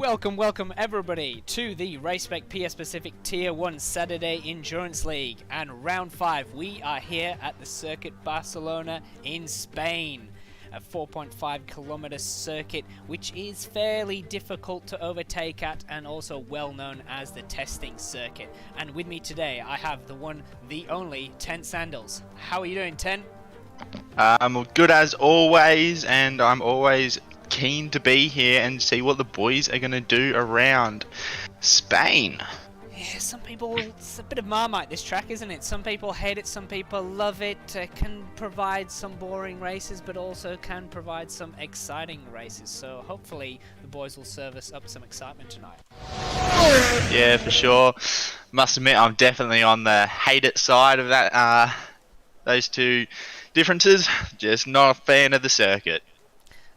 Welcome everybody to the Race Spec PS Pacific Tier 1 Saturday Endurance League and Round 5. We are here at the Circuit Barcelona in Spain. A 4.5 kilometer circuit which is fairly difficult to overtake at and also well known as the testing circuit. And with me today I have the one, the only, Tent-Sandles. How are you doing, Tent? I'm good as always, and I'm always keen to be here and see what the boys are going to do around Spain. Yeah, some people, it's a bit of Marmite this track, isn't it? Some people hate it, some people love it. Can provide some boring races, but also can provide some exciting races. So hopefully the boys will serve us up some excitement tonight. Yeah, for sure. Must admit, I'm definitely on the hate it side of that. Those two differences. Just not a fan of the circuit.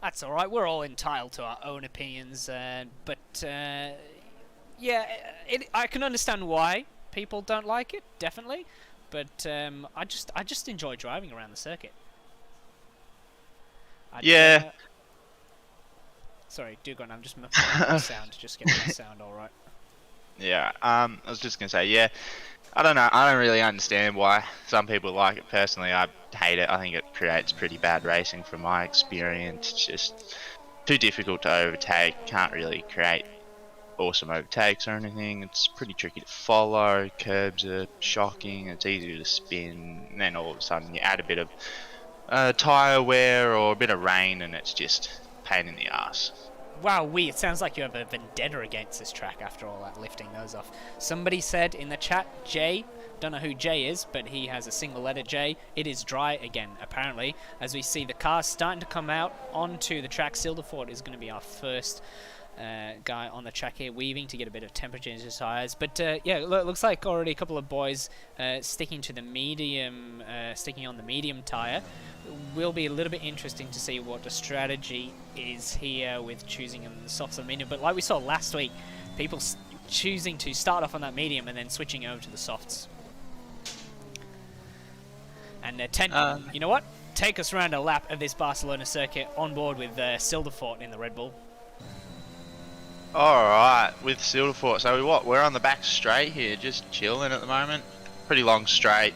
That's alright, we're all entitled to our own opinions, but yeah, I can understand why people don't like it, definitely, but I just enjoy driving around the circuit. Yeah. Sorry, do go on, I'm just muffling the sound, just getting the sound alright. Yeah, I was just going to say, yeah, I don't know, I don't really understand why some people like it. Personally, I hate it. I think it creates pretty bad racing from my experience. It's just too difficult to overtake, can't really create awesome overtakes or anything. It's pretty tricky to follow, curbs are shocking, it's easy to spin, and then all of a sudden you add a bit of tyre wear or a bit of rain and it's just a pain in the ass. Wow, it sounds like you have a vendetta against this track after all that lifting those off. Somebody said in the chat, Jay, don't know who Jay is, but he has a single letter J. It is dry again, apparently, as we see the cars starting to come out onto the track. Silderford is going to be our first guy on the track here, weaving to get a bit of temperature into his tires. But yeah, it looks like already a couple of boys sticking on the medium tire. Will be a little bit interesting to see what the strategy is here with choosing the softs and medium. But like we saw last week, people choosing to start off on that medium and then switching over to the softs. And you know what? Take us around a lap of this Barcelona circuit on board with Silderfort in the Red Bull. Alright, with Silderfort, so we're on the back straight here, just chilling at the moment. Pretty long straight.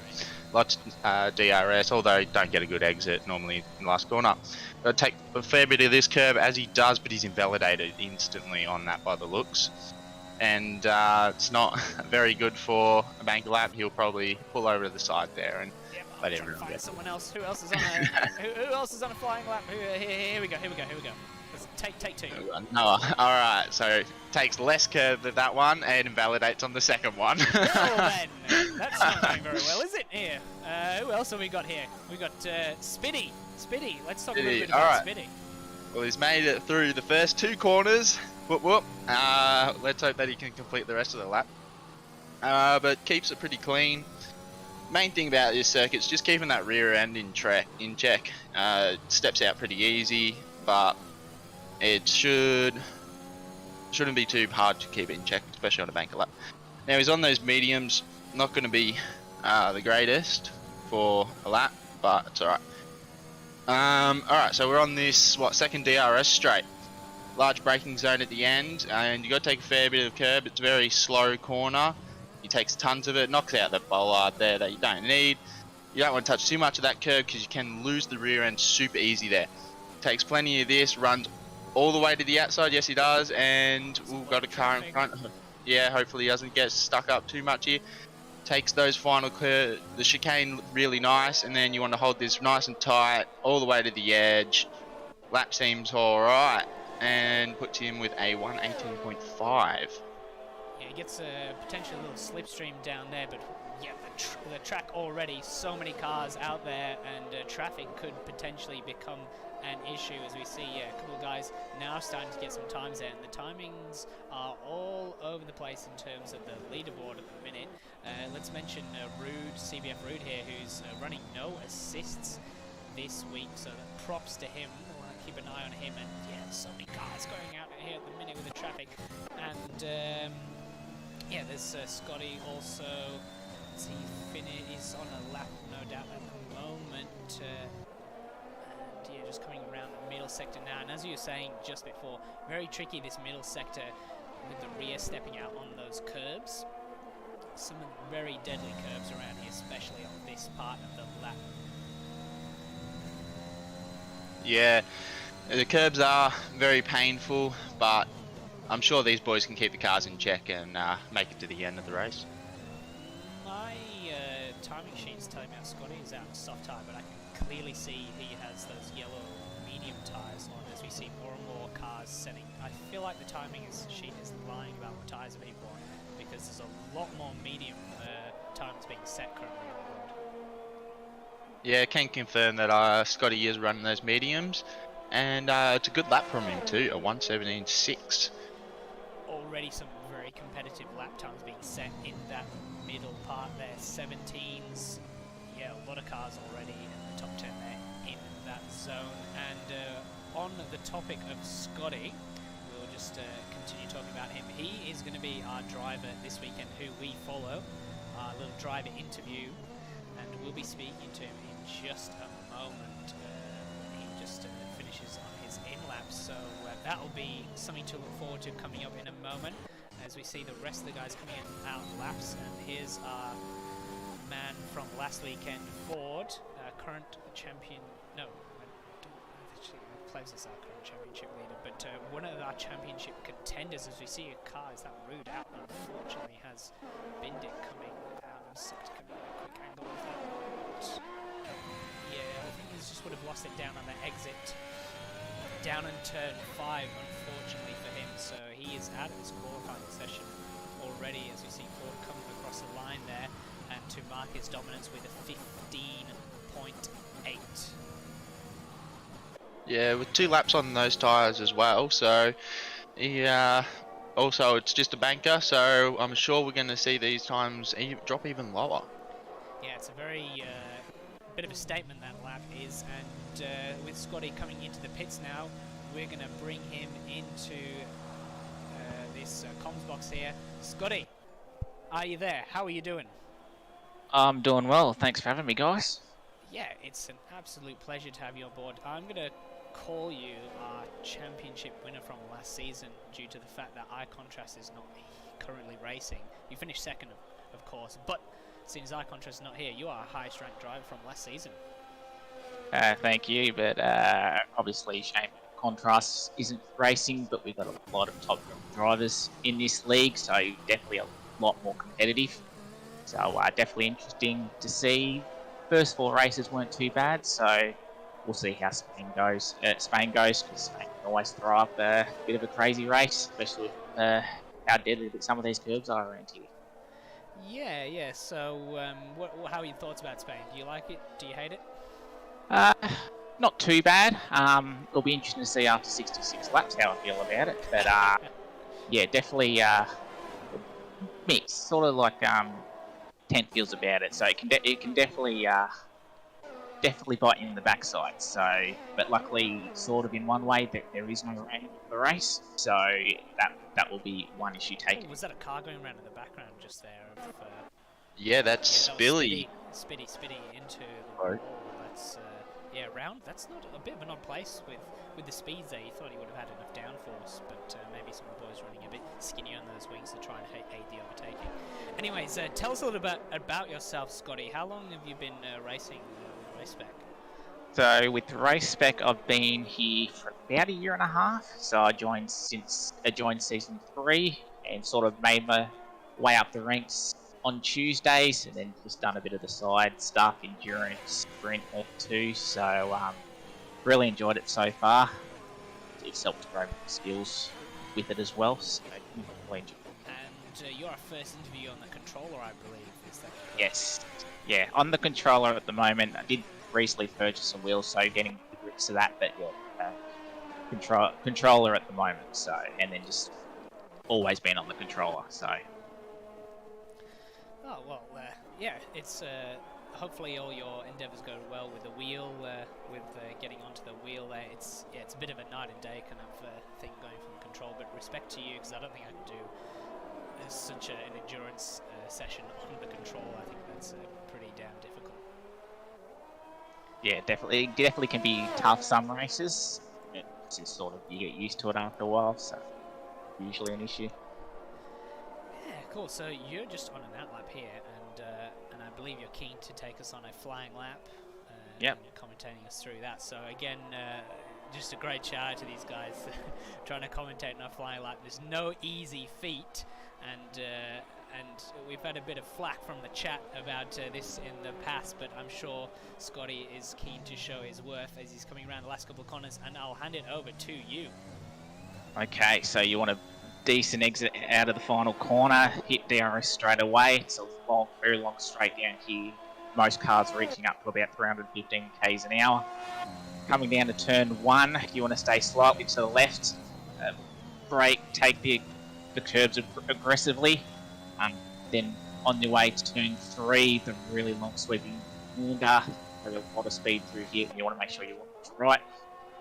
Lots of DRS, although you don't get a good exit normally in the last corner. But take a fair bit of this curve as he does, but he's invalidated instantly on that by the looks. And it's not very good for a bank lap. He'll probably pull over to the side there and let everyone get someone else. Who else is on a who else is on a flying lap? Here we go. Take two. No, alright, so takes less curve than that one and invalidates on the second one. Well then, that's not going very well, is it? Here, who else have we got here? We got Spiddy, let's talk a little bit about Spiddy. Well, he's made it through the first two corners. Whoop whoop. Let's hope that he can complete the rest of the lap. But keeps it pretty clean. Main thing about this circuit is just keeping that rear end in check. Steps out pretty easy, but it shouldn't be too hard to keep it in check, especially on a banker lap. Now he's on those mediums, not going to be the greatest for a lap, but it's alright. Alright, so we're on this second DRS straight. Large braking zone at the end, and you got to take a fair bit of curb. It's a very slow corner. He takes tons of it, knocks out the bollard there that you don't need. You don't want to touch too much of that curb because you can lose the rear end super easy there. Takes plenty of this, runs all the way to the outside, yes he does, and we've got a car in front. Yeah, hopefully he doesn't get stuck up too much here. Takes those final curve, the chicane really nice, and then you want to hold this nice and tight all the way to the edge. Lap seems alright, and puts him with a 118.5. Yeah, he gets a potential little slipstream down there, but yeah, the track already, so many cars out there, and traffic could potentially become an issue as we see a couple of guys now starting to get some times there, and the timings are all over the place in terms of the leaderboard at the minute. Let's mention CBF Rude here, who's running no assists this week, so props to him. We'll keep an eye on him, and yeah, so many cars going out here at the minute with the traffic, and yeah, there's Scotty also. Let's see, Finn is on a lap, no doubt, at the moment. And yeah, just coming around the middle sector now. And as you were saying just before, very tricky this middle sector with the rear stepping out on those curbs. Some very deadly curbs around here, especially on this part of the lap. Yeah, the curbs are very painful, but I'm sure these boys can keep the cars in check and make it to the end of the race. My timing sheet's telling me that Scotty is out in soft tyre, but I can clearly see he has those yellow medium tyres on as we see more and more cars setting. I feel like the timing sheet is lying about what tyres are being worn, because there's a lot more medium times being set currently on board. Yeah, can confirm that Scotty is running those mediums, and it's a good lap from him too, a 1:17.6. Already some very competitive lap times being set in that middle part there. 17s, yeah, a lot of cars already in the top 10 there in that zone. And on the topic of Scotty, we'll just continue talking about him. He is going to be our driver this weekend, who we follow, our little driver interview, and we'll be speaking to him in just a moment when he just finishes on his in-lap. So that'll be something to look forward to coming up in a moment, as we see the rest of the guys coming in out laps. And here's our man from last weekend, Ford, current champion. No, actually, Plebs is our current championship leader, but one of our championship contenders, as we see a car, is that rude out, unfortunately has Bindick coming out. I'm set to come in a quick angle of that. But, yeah, I think he just would have lost it down on the exit, down in turn 5, unfortunately for him. So he is out of his qualifying session already, as we see Ford coming across the line there, and to mark his dominance with a 15.8. Yeah, with 2 laps on those tyres as well, so yeah. Also, it's just a banker, so I'm sure we're going to see these times drop even lower. Yeah, it's a very bit of a statement, that lap is. And with Scotty coming into the pits now, we're going to bring him into this comms box here. Scotty, are you there? How are you doing? I'm doing well. Thanks for having me, guys. Yeah, it's an absolute pleasure to have you on board. I'm going to call you our championship winner from last season, due to the fact that iContrast is not currently racing. You finished second, of course, but since iContrast is not here, you are our highest ranked driver from last season. Thank you, but obviously shame Contrast isn't racing, but we've got a lot of top drivers in this league, so definitely a lot more competitive. So definitely interesting to see. First 4 races weren't too bad, so we'll see how Spain goes. Because Spain can always throw up a bit of a crazy race, especially with how deadly that some of these curbs are around here. Yeah. So, how are your thoughts about Spain? Do you like it? Do you hate it? Not too bad. It'll be interesting to see after 66 laps how I feel about it. But yeah, definitely mixed. Sort of like Tent feels about it. So it can definitely bite in the backside. So, but luckily, sort of in one way, that there is no rain for the race. So that will be one issue taken. Oh, was that a car going around in the background just there? Yeah, that's Spilly. Spitty into the wall. That's round. That's not a bit of an odd place with the speeds there. You thought he would have had enough downforce, but maybe some of the boys running a bit skinny on those wings to try and aid the overtaking. Anyways, tell us a little bit about yourself, Scotty. How long have you been racing with Race Spec? So with Race Spec, I've been here for about a year and a half. So I joined season 3 and sort of made my way up the ranks on Tuesdays, and then just done a bit of the side stuff, endurance, sprint, F2. So really enjoyed it so far. It's helped to grow my skills with it as well. So really enjoyed it. And you're our first interview on the controller, I believe. Is that correct? Yes. Yeah, on the controller at the moment. I did recently purchase some wheels, so getting the grips to that. But yeah, controller at the moment. So, and then just always been on the controller. So. Oh well, yeah. It's hopefully all your endeavours go well with the wheel, with getting onto the wheel there. It's a bit of a night and day kind of thing going from control. But respect to you, because I don't think I can do such an endurance session on the control. I think that's pretty damn difficult. Yeah, definitely can be tough some races. It's just sort of, you get used to it after a while, so usually an issue. Yeah, cool. So you're just on an outlap here, and I believe you're keen to take us on a flying lap. Yep. And you're commentating us through that. So again, just a great shout out to these guys trying to commentate on a flying lap. There's no easy feat, and we've had a bit of flack from the chat about this in the past, but I'm sure Scotty is keen to show his worth as he's coming around the last couple of corners, and I'll hand it over to you. Okay, so you want a decent exit out of the final corner, hit DRS straight away. It's a very long straight down here. Most cars reaching up to about 315 k's an hour. Coming down to turn 1, you want to stay slightly to the left. Brake, take the curbs aggressively. Then on your way to turn 3, the really long sweeping corner. A lot of speed through here. You want to make sure you're right.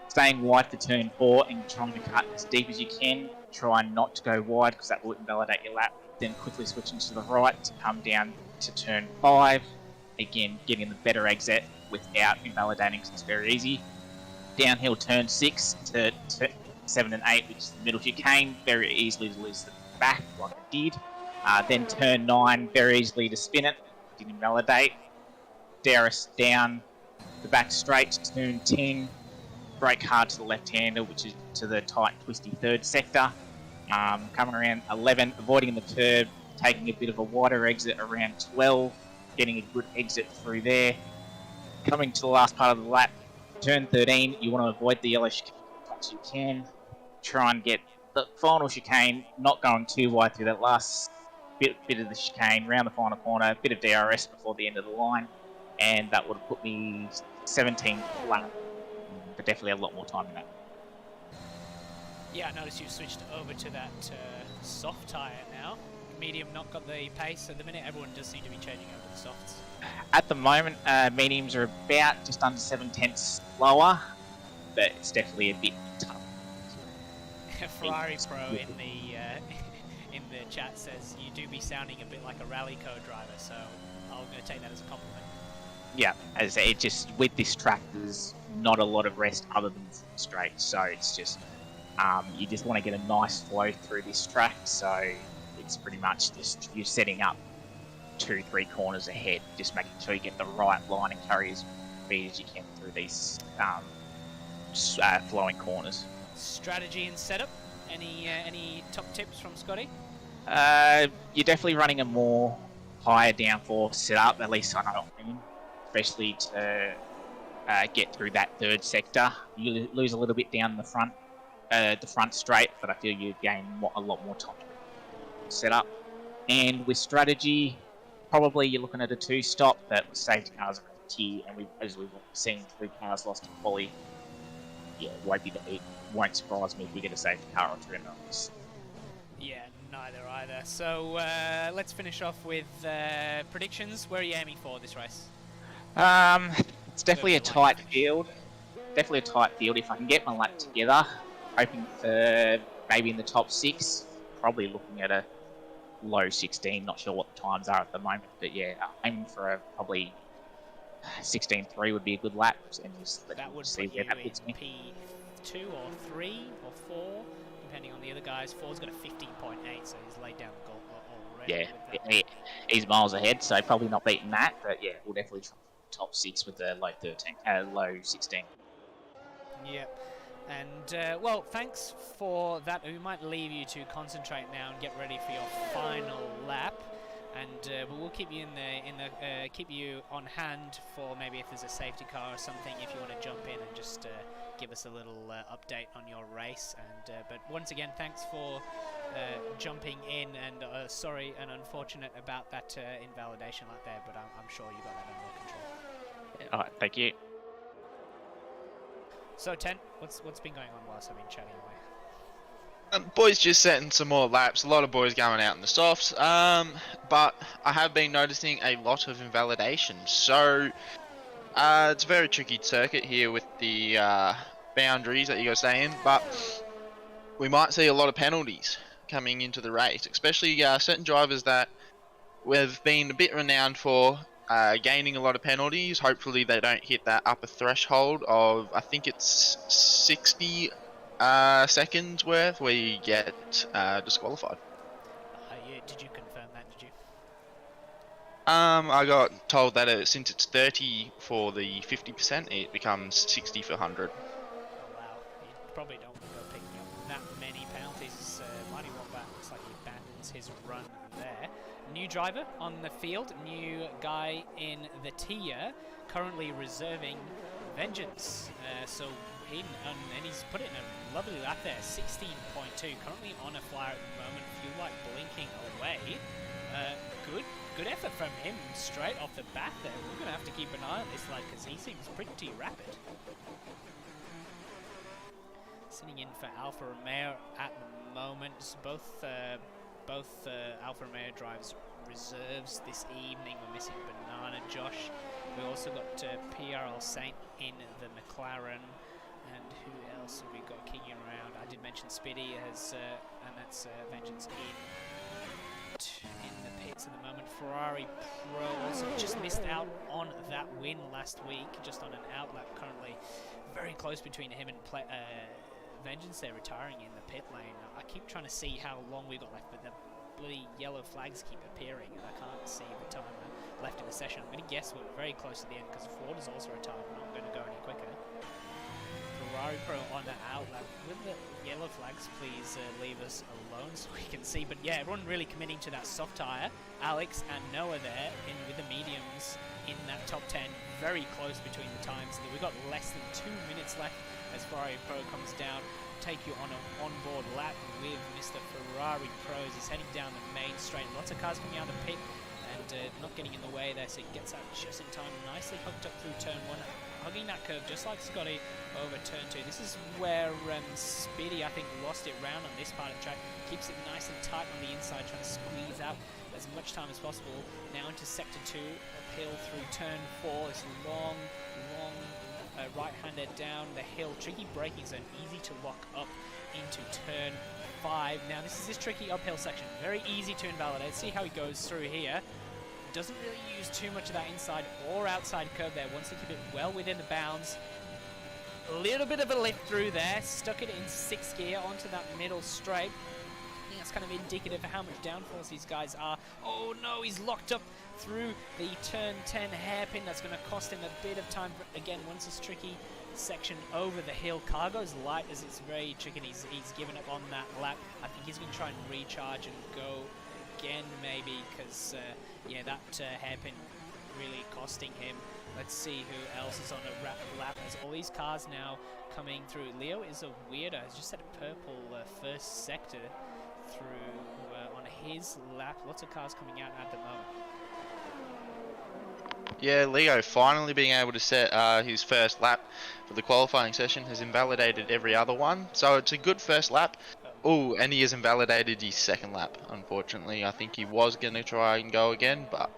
Staying wide for turn 4 and trying to cut as deep as you can. Try not to go wide because that will invalidate your lap. Then quickly switching to the right to come down to turn 5. Again, getting the better exit without invalidating because it's very easy. Downhill turn 6 to 7 and 8, which is the middle chicane. Very easily to lose the back like I did. Then turn 9, very easily to spin it. Didn't invalidate. DRS down the back straight to turn 10. Brake hard to the left-hander, which is to the tight, twisty third sector. Coming around 11, avoiding the curb, taking a bit of a wider exit around 12, getting a good exit through there. Coming to the last part of the lap, turn 13, you want to avoid the yellow chicane as much as you can. Try and get the final chicane, not going too wide through that last bit of the chicane, round the final corner, a bit of DRS before the end of the line, and that would have put me 17th lap. But definitely a lot more time in that. Yeah, I noticed you switched over to that soft tyre now. Medium not got the pace at the minute. Everyone does seem to be changing over to the softs. At the moment, mediums are about just under 7/10 lower, but it's definitely a bit tough. Ferrari Pro in the chat says you do be sounding a bit like a rally code driver, so I'm going to take that as a compliment. Yeah, as it just with this track, there's not a lot of rest other than straight, so it's just you just want to get a nice flow through this track. So it's pretty much just you're setting up 2-3 corners ahead, just making sure you get the right line and carry as speed as you can through these flowing corners. Strategy and setup. Any top tips from Scotty? You're definitely running a more higher downforce setup. At least I know what I mean. Especially to get through that third sector. You lose a little bit down the front straight, but I feel you gain a lot more time set up. And with strategy, probably you're looking at a 2-stop, but with safety cars are a tier, and as we've seen 3 cars lost to quali, yeah, it won't surprise me if we get a safety car or 2 in those. Yeah, neither either. So let's finish off with predictions. Where are you aiming for this race? It's definitely a tight field. Definitely a tight field. If I can get my lap together, hoping for maybe in the top 6. Probably looking at a low 16. Not sure what the times are at the moment, but yeah, aiming for a probably 16.3 would be a good lap, and just that would see put where you that puts in me. P2 or 3 or 4, depending on the other guys. 4's got a 15.8, so he's laid down the goal already. Yeah, he's miles ahead, so probably not beating that, but yeah, we'll definitely try top 6 with the low 16. Yep. And well, thanks for that. We might leave you to concentrate now and get ready for your final lap. And but we'll keep you keep you on hand for maybe if there's a safety car or something. If you want to jump in and just give us a little update on your race. And but once again, thanks for jumping in. And sorry and unfortunate about that invalidation like there, but I'm sure you got that under control. All right, thank you. So, Tent, what's been going on whilst I've been chatting away? Boys just setting some more laps. A lot of boys going out in the softs. But I have been noticing a lot of invalidation. So it's a very tricky circuit here with the boundaries that you guys saying. But we might see a lot of penalties coming into the race, especially certain drivers that we've been a bit renowned for gaining a lot of penalties. Hopefully they don't hit that upper threshold of, I think it's 60 seconds worth where you get disqualified. Did you confirm that, did you? I got told that since it's 30 for the 50%, it becomes 60 for 100. Oh wow, you probably don't want to go picking up that many penalties. Mighty Wombat looks like he abandons his run there. New driver on the field, new guy in the tier, currently reserving Vengeance. And he's put it in a lovely lap there, 16.2, currently on a flyer at the moment, Fuel Light blinking away. Good effort from him straight off the bat there. We're going to have to keep an eye on this lad because he seems pretty rapid. Sitting in for Alfa Romeo at the moment. Both Alfa Romeo drives reserves this evening. We're missing Banana Josh. We also got PRL Saint in the McLaren. And who else have we got kicking around? I did mention Spiddy has, and that's Vengeance in the pits at the moment. Ferrari Pro also just missed out on that win last week, just on an outlap currently. Very close between him and Vengeance. They're retiring in the pit lane. I keep trying to see how long we've got left, but the bloody yellow flags keep appearing and I can't see the time left in the session. I'm going to guess we're very close to the end because Ford is also retired. I'm not going to go any quicker. Ferrari Pro on the outlap with the yellow flags. Please leave us alone so we can see. But yeah, everyone really committing to that soft tyre. Alex and Noah there with the mediums in that top 10. Very close between the times. We've got less than 2 minutes left as Ferrari Pro comes down. Take you on an onboard lap with Mr. Ferrari Pro as he's heading down the main straight. Lots of cars coming out of the pit and not getting in the way there, so he gets out just in time. Nicely hooked up through turn 1, hugging that curve just like Scotty over turn 2. This is where Spiddy, I think, lost it round on this part of the track. Keeps it nice and tight on the inside, trying to squeeze out as much time as possible. Now into sector 2, uphill through turn 4. This long right-hander down the hill. Tricky braking zone, easy to lock up into turn 5. Now this is this tricky uphill section. Very easy to invalidate. See how he goes through here. Doesn't really use too much of that inside or outside curve there. Wants to keep it well within the bounds. A little bit of a lift through there. Stuck it in 6th gear onto that middle straight. I think that's kind of indicative of how much downforce these guys are. Oh no, he's locked up through the turn 10 hairpin. That's going to cost him a bit of time. But again, once this tricky section over the hill, car goes light as it's very tricky. He's given up on that lap. I think he's going to try and recharge and go again maybe because yeah, that hairpin really costing him. Let's see who else is on a lap as all these cars now coming through. Leo is a weirdo. He's just had a purple first sector through on his lap. Lots of cars coming out at the moment. Yeah, Leo finally being able to set his first lap for the qualifying session has invalidated every other one. So it's a good first lap. Oh, and he has invalidated his second lap, unfortunately. I think he was going to try and go again, but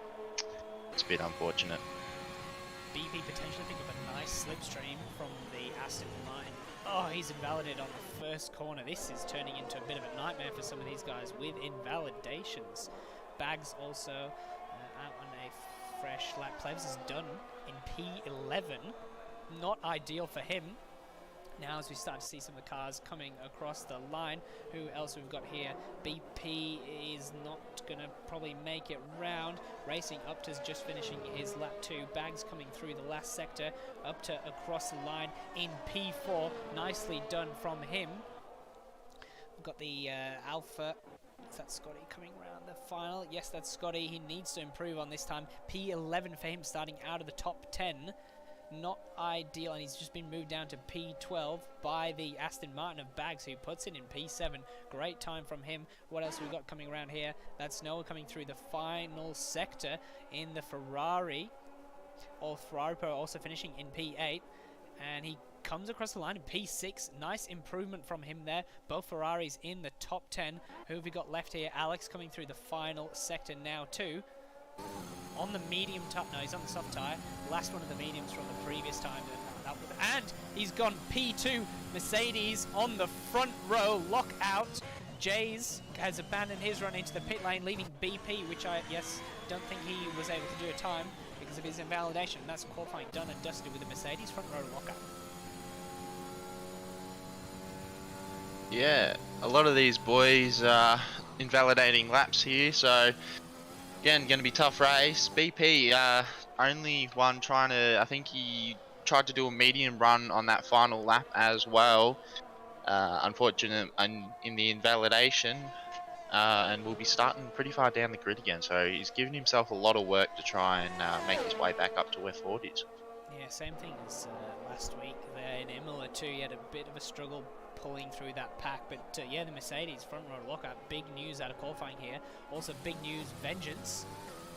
it's a bit unfortunate. BP potentially think of a nice slipstream from the Aston Martin. Oh, he's invalidated on the first corner. This is turning into a bit of a nightmare for some of these guys with invalidations. Bags also out on a fresh lap. Plebs is done in P11. Not ideal for him. Now as we start to see some of the cars coming across the line, who else we've got here? BP is not going to probably make it round. Racing Upta's just finishing his lap 2. Bags coming through the last sector. Upta across the line in P4. Nicely done from him. We've got the Alpha. Is that Scotty coming around the final? Yes, that's Scotty. He needs to improve on this time. P11 for him starting out of the top 10. Not ideal, and he's just been moved down to P12 by the Aston Martin of Bags, who puts it in P7. Great time from him. What else have we got coming around here? That's Noah coming through the final sector in the Ferrari. Ferrari Pro also finishing in P8, and he comes across the line in P6. Nice improvement from him there. Both Ferraris in the top 10. Who have we got left here? Alex coming through the final sector now too. On the medium tyre, no, he's on the soft tyre. Last one of the mediums from the previous time. And he's gone P2. Mercedes on the front row, lock out. Jays has abandoned his run into the pit lane, leaving BP, which I, don't think he was able to do a time because of his invalidation. That's qualifying done and dusted with the Mercedes front row lockup. Yeah, a lot of these boys are invalidating laps here, so again, going to be a tough race. BP, only one trying to, I think he tried to do a medium run on that final lap as well. Unfortunate in the invalidation, and will be starting pretty far down the grid again, so he's giving himself a lot of work to try and make his way back up to where Ford is. Yeah, same thing as last week there in Imola too. He had a bit of a struggle pulling through that pack, but yeah, the Mercedes front row lockup, big news out of qualifying here. Also big news, Vengeance,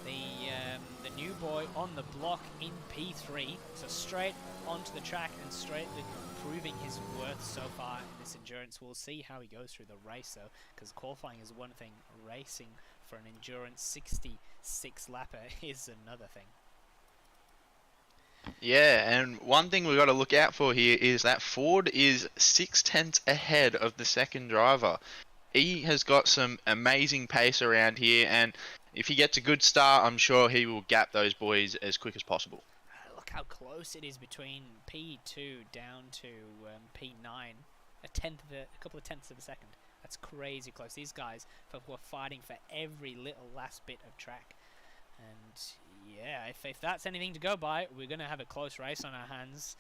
the new boy on the block in P3, so straight onto the track and straight proving his worth so far in this endurance. We'll see how he goes through the race though, because qualifying is one thing, racing for an endurance 66 lapper is another thing. Yeah, and one thing we've got to look out for here is that Ford is 6/10 ahead of the second driver. He has got some amazing pace around here, and if he gets a good start, I'm sure he will gap those boys as quick as possible. Look how close it is between P2 down to P9. A couple of tenths of a second. That's crazy close. These guys were fighting for every little last bit of track. And yeah, if that's anything to go by, we're going to have a close race on our hands.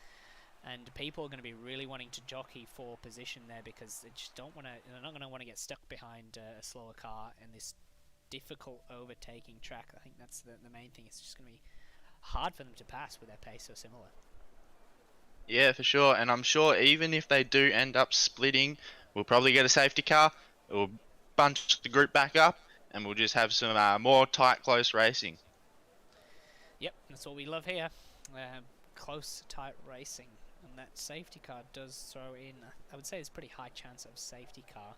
And people are going to be really wanting to jockey for position there because they just don't want to. They're not going to want to get stuck behind a slower car in this difficult overtaking track. I think that's the main thing. It's just going to be hard for them to pass with their pace so similar. Yeah, for sure. And I'm sure even if they do end up splitting, we'll probably get a safety car. We'll bunch the group back up, and we'll just have some more tight, close racing. Yep, that's what we love here. Close, tight racing. And that safety car does throw in, I would say there's a pretty high chance of safety car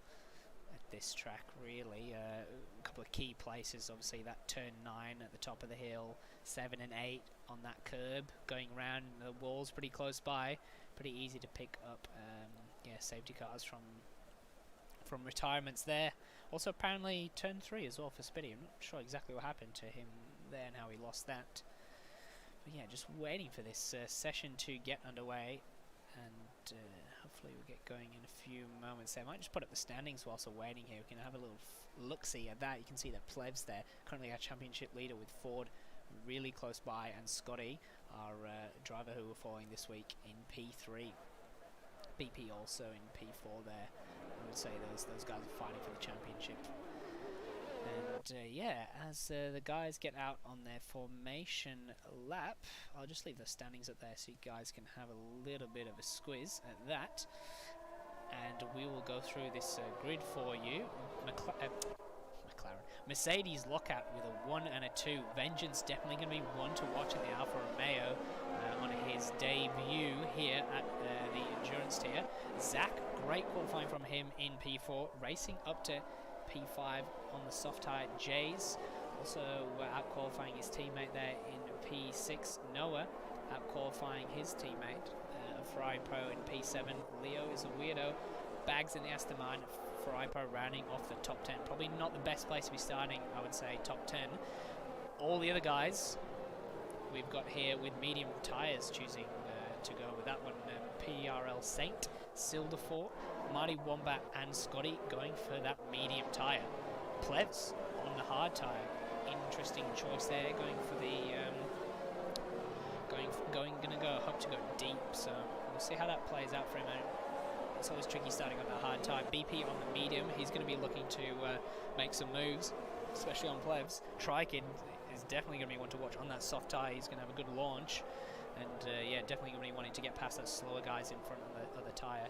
at this track, really. A couple of key places, obviously that turn 9 at the top of the hill, 7 and 8 on that curb, going around the walls pretty close by. Pretty easy to pick up safety cars from retirements there. Also apparently turn 3 as well for Spitty. I'm not sure exactly what happened to him there and how he lost that. But yeah, just waiting for this session to get underway, and hopefully we'll get going in a few moments there. I might just put up the standings whilst we're waiting here. We can have a little look-see at that. You can see that Plevs there, currently our championship leader, with Ford really close by, and Scotty, our driver who we're following this week, in P3. BP also in P4 there. I would say those guys are fighting for the championship. And yeah, as the guys get out on their formation lap, I'll just leave the standings up there so you guys can have a little bit of a squiz at that. And we will go through this grid for you. Mercedes lockout with a 1 and a 2. Vengeance definitely going to be one to watch in the Alfa Romeo on his debut here at the endurance tier. Zach, great qualifying from him in P4, racing up to P5 on the soft tyre. Jays also out qualifying his teammate there in P6. Noah out qualifying his teammate, Ferrari Pro in P7. Leo is a weirdo, bags in the Aston Martin. Ferrari Pro rounding off the top 10. Probably not the best place to be starting, I would say, top 10. All the other guys we've got here with medium tyres choosing to go with that one. PRL Saint, Sildefort, Marty Wombat and Scotty going for that medium tyre. Plevs on the hard tyre. Interesting choice there, going for the hope to go deep, so we'll see how that plays out for him. It's always tricky starting on the hard tyre. BP on the medium, he's going to be looking to make some moves, especially on Plevs. Trikin is definitely going to be one to watch on that soft tyre. He's going to have a good launch, and yeah, definitely going to be wanting to get past those slower guys in front of the tyre.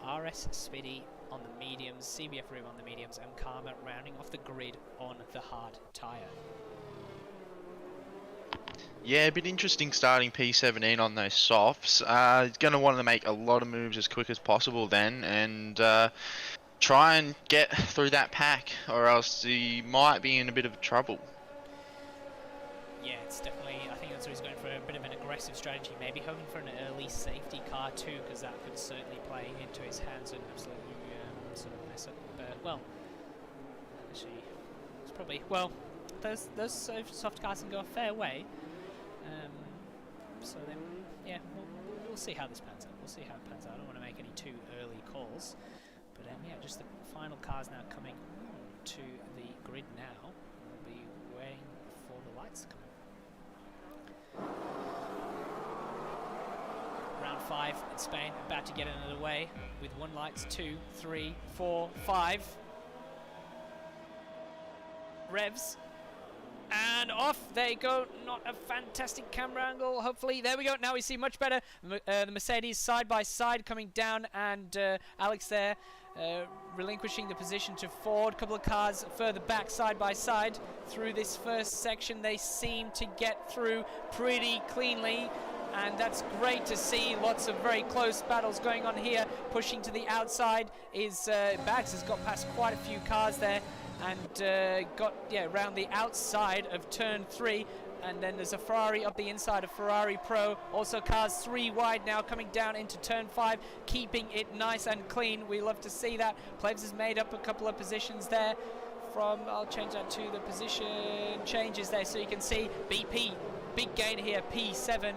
RS Spitty on the mediums, CBF Room on the mediums, and Karma rounding off the grid on the hard tyre. Yeah, a bit interesting starting P17 on those softs. He's going to want to make a lot of moves as quick as possible then, and try and get through that pack, or else he might be in a bit of trouble. Yeah, it's definitely, I think that's what he's going for, a bit of an aggressive strategy, maybe hoping for an early safety car too, because that could certainly play into his hands and absolutely sort of mess up well, actually, it's probably, well, those soft cars can go a fair way. So then, yeah, we'll see how this pans out. We'll see how it pans out. I don't want to make any too early calls. But yeah, just the final cars now coming to the grid now. We'll be waiting for the lights to come on. Round 5 in Spain, about to get another way with 1 lights, 2, 3, 4, 5. Revs. And off they go. Not a fantastic camera angle. Hopefully, there we go. Now we see much better. The Mercedes side by side coming down, and Alex there relinquishing the position to Ford. A couple of cars further back, side by side. Through this first section, they seem to get through pretty cleanly. And that's great to see. Lots of very close battles going on here. Pushing to the outside is Bags has got past quite a few cars there. And got around the outside of turn 3, and then there's a Ferrari up the inside of Ferrari Pro. Also cars 3 wide now coming down into turn 5, keeping it nice and clean. We love to see that. Plebs has made up a couple of positions there. I'll change that to the position changes there, so you can see BP. Big gain here, P7,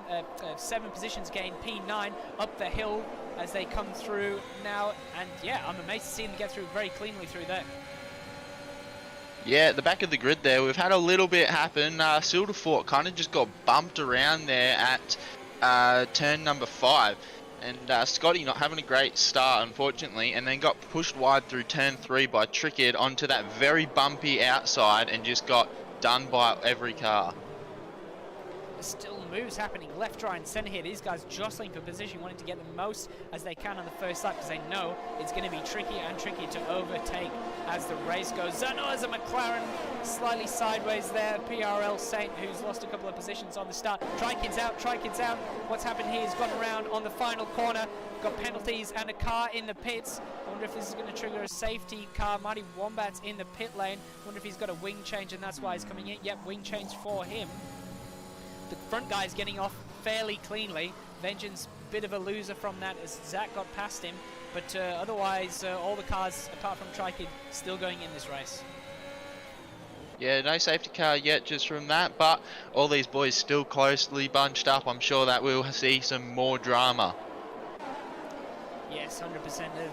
7 positions gain, P9 up the hill as they come through now. And yeah, I'm amazed to see them get through very cleanly through there. Yeah, at the back of the grid there, we've had a little bit happen. Silverfort kind of just got bumped around there at turn number 5. And Scotty not having a great start, unfortunately, and then got pushed wide through turn 3 by Trickett onto that very bumpy outside and just got done by every car. There's still moves happening left, right, and centre here. These guys jostling for position, wanting to get the most as they can on the first lap because they know it's going to be tricky and tricky to overtake as the race goes. No, as a McLaren slightly sideways there. PRL Saint, who's lost a couple of positions on the start. Trikid's out. What's happened here? He's gone around on the final corner. Got penalties and a car in the pits. I wonder if this is going to trigger a safety car. Mighty Wombat's in the pit lane. Wonder if he's got a wing change and that's why he's coming in. Yep, wing change for him. The front guy is getting off fairly cleanly. Vengeance, bit of a loser from that as Zach got past him. But otherwise, all the cars, apart from Trikid, still going in this race. Yeah, no safety car yet just from that, but all these boys still closely bunched up. I'm sure that we'll see some more drama. Yes, 100%. There's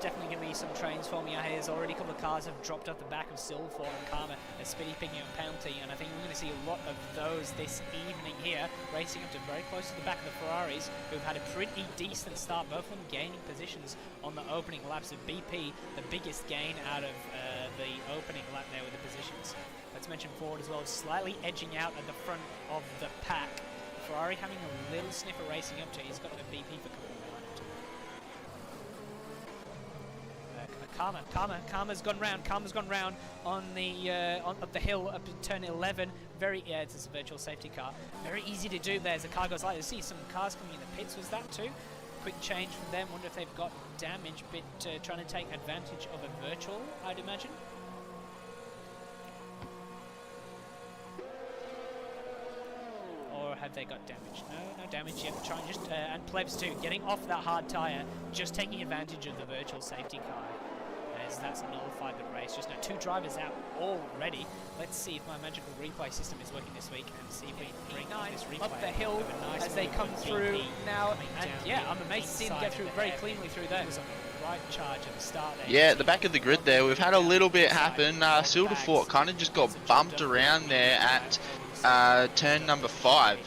definitely going to be some trains forming out here. There's already a couple of cars have dropped off the back of Silverfort and Karma. Speedy picking up a penalty, and I think we're going to see a lot of those this evening here, racing up to very close to the back of the Ferraris, who've had a pretty decent start, both of them gaining positions on the opening laps of BP, the biggest gain out of the opening lap there with the positions. Let's mention Ford as well, slightly edging out at the front of the pack. Ferrari having a little sniffer racing up to. He's got the BP for coming behind him too. Karma's gone round on the up the hill up to turn 11. It's a virtual safety car. Very easy to do there as the car goes like. See some cars coming in the pits. Was that too? Quick change from them. Wonder if they've got damage, but trying to take advantage of a virtual, I'd imagine. Or have they got damage? No damage yet. Trying just and Plebs too, getting off that hard tyre, just taking advantage of the virtual safety car. As that's nullified the race. Just now 2 drivers out already. Let's see if my magical replay system is working this week and see if we can bring this replay up the hill nice as they come through now. And yeah, I'm amazed to see them get through very cleanly through there. It was a right charge at the start there. Yeah, at the back of the grid there, we've had a little bit happen. Silverfort kind of just got bumped around there at turn number 5.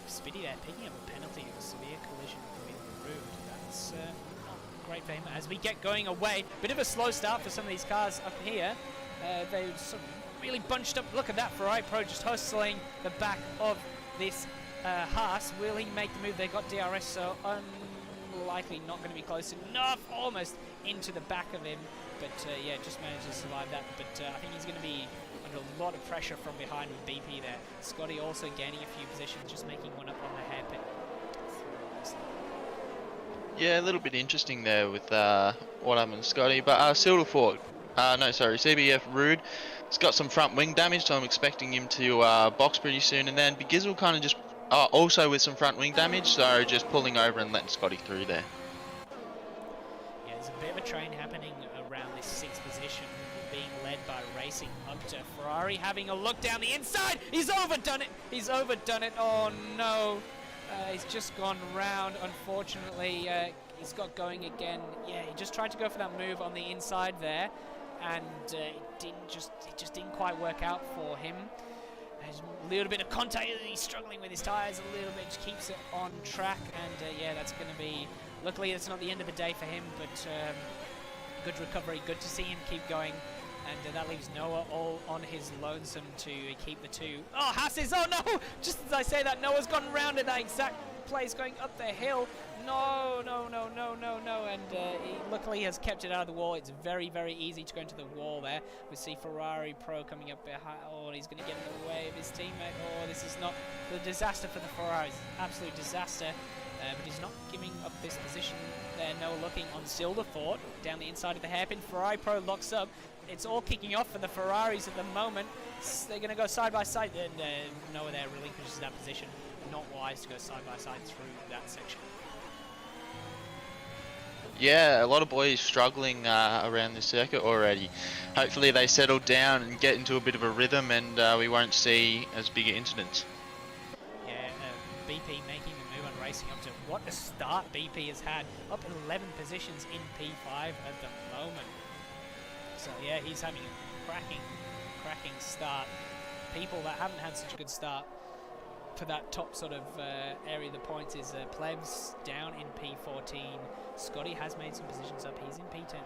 Spitty there picking up a penalty, a severe collision with Rude. That's not great for him as we get going away. Bit of a slow start for some of these cars up here. They sort of really bunched up. Look at that Ferrari Pro just hustling the back of this Haas. Will he make the move? They got DRS, so unlikely not going to be close enough. Almost into the back of him. But yeah, just managed to survive that. But I think he's going to be under a lot of pressure from behind with BP there. Scotty also gaining a few positions, just making one up on the hairpin. Yeah, a little bit interesting there with what happened to Scotty. But CBF Rude, he's got some front wing damage, so I'm expecting him to box pretty soon. And then Begizzle kind of just also with some front wing damage, so just pulling over and letting Scotty through there. train happening around this 6th position, being led by Racing up to Ferrari, having a look down the inside. He's overdone it. He's overdone it. Oh no. He's just gone round, unfortunately. He's got going again. Yeah, he just tried to go for that move on the inside there, and it just didn't quite work out for him. There's a little bit of contact. He's struggling with his tyres a little bit, just keeps it on track, and yeah, that's going to be. Luckily, it's not the end of the day for him, but good recovery. Good to see him keep going. And that leaves Noah all on his lonesome to keep the 2. Oh, Hasses! Oh no! Just as I say that, Noah's gone round at that exact place going up the hill. No, no, no, no, no, no. And he luckily has kept it out of the wall. It's very, very easy to go into the wall there. We see Ferrari Pro coming up behind. Oh, he's going to get in the way of his teammate. Oh, this is not the disaster for the Ferraris. Absolute disaster. But he's not giving up this position there. Noah looking on Silverfort down the inside of the hairpin. Ferrari Pro locks up. It's all kicking off for the Ferraris at the moment. They're going to go side by side, and Noah there relinquishes that position. Not wise to go side by side through that section. Yeah, a lot of boys struggling around this circuit already. Hopefully they settle down and get into a bit of a rhythm, and we won't see as big incidents. Yeah, BP making the move on Racing up to what a start BP has had. Up 11 positions in P5 at the moment. So yeah, he's having a cracking start. People that haven't had such a good start for that top sort of area of the points is Plebs down in P14. Scotty has made some positions up. He's in P10.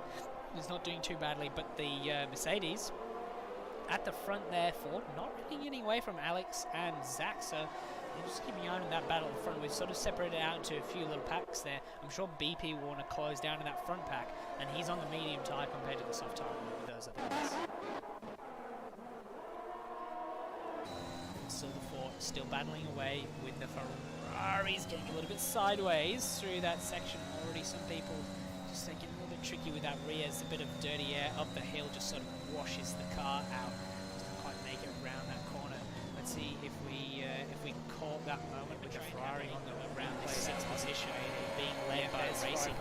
He's not doing too badly, but the Mercedes at the front there, Ford not really getting away from Alex and Zach. So they're just keeping on in that battle in front. We've sort of separated out into a few little packs there. I'm sure BP will want to close down in that front pack, and he's on the medium tyre compared to the soft tyre with those other guys. Silverfort still battling away with the Ferraris, getting a little bit sideways through that section. Already some people just getting a little bit tricky with that rear. There's a bit of dirty air up the hill, just sort of washes the car out. Doesn't quite make it around that corner. Let's see if we call that moment with the Ferrari on the around the 6th position, being led by Racing.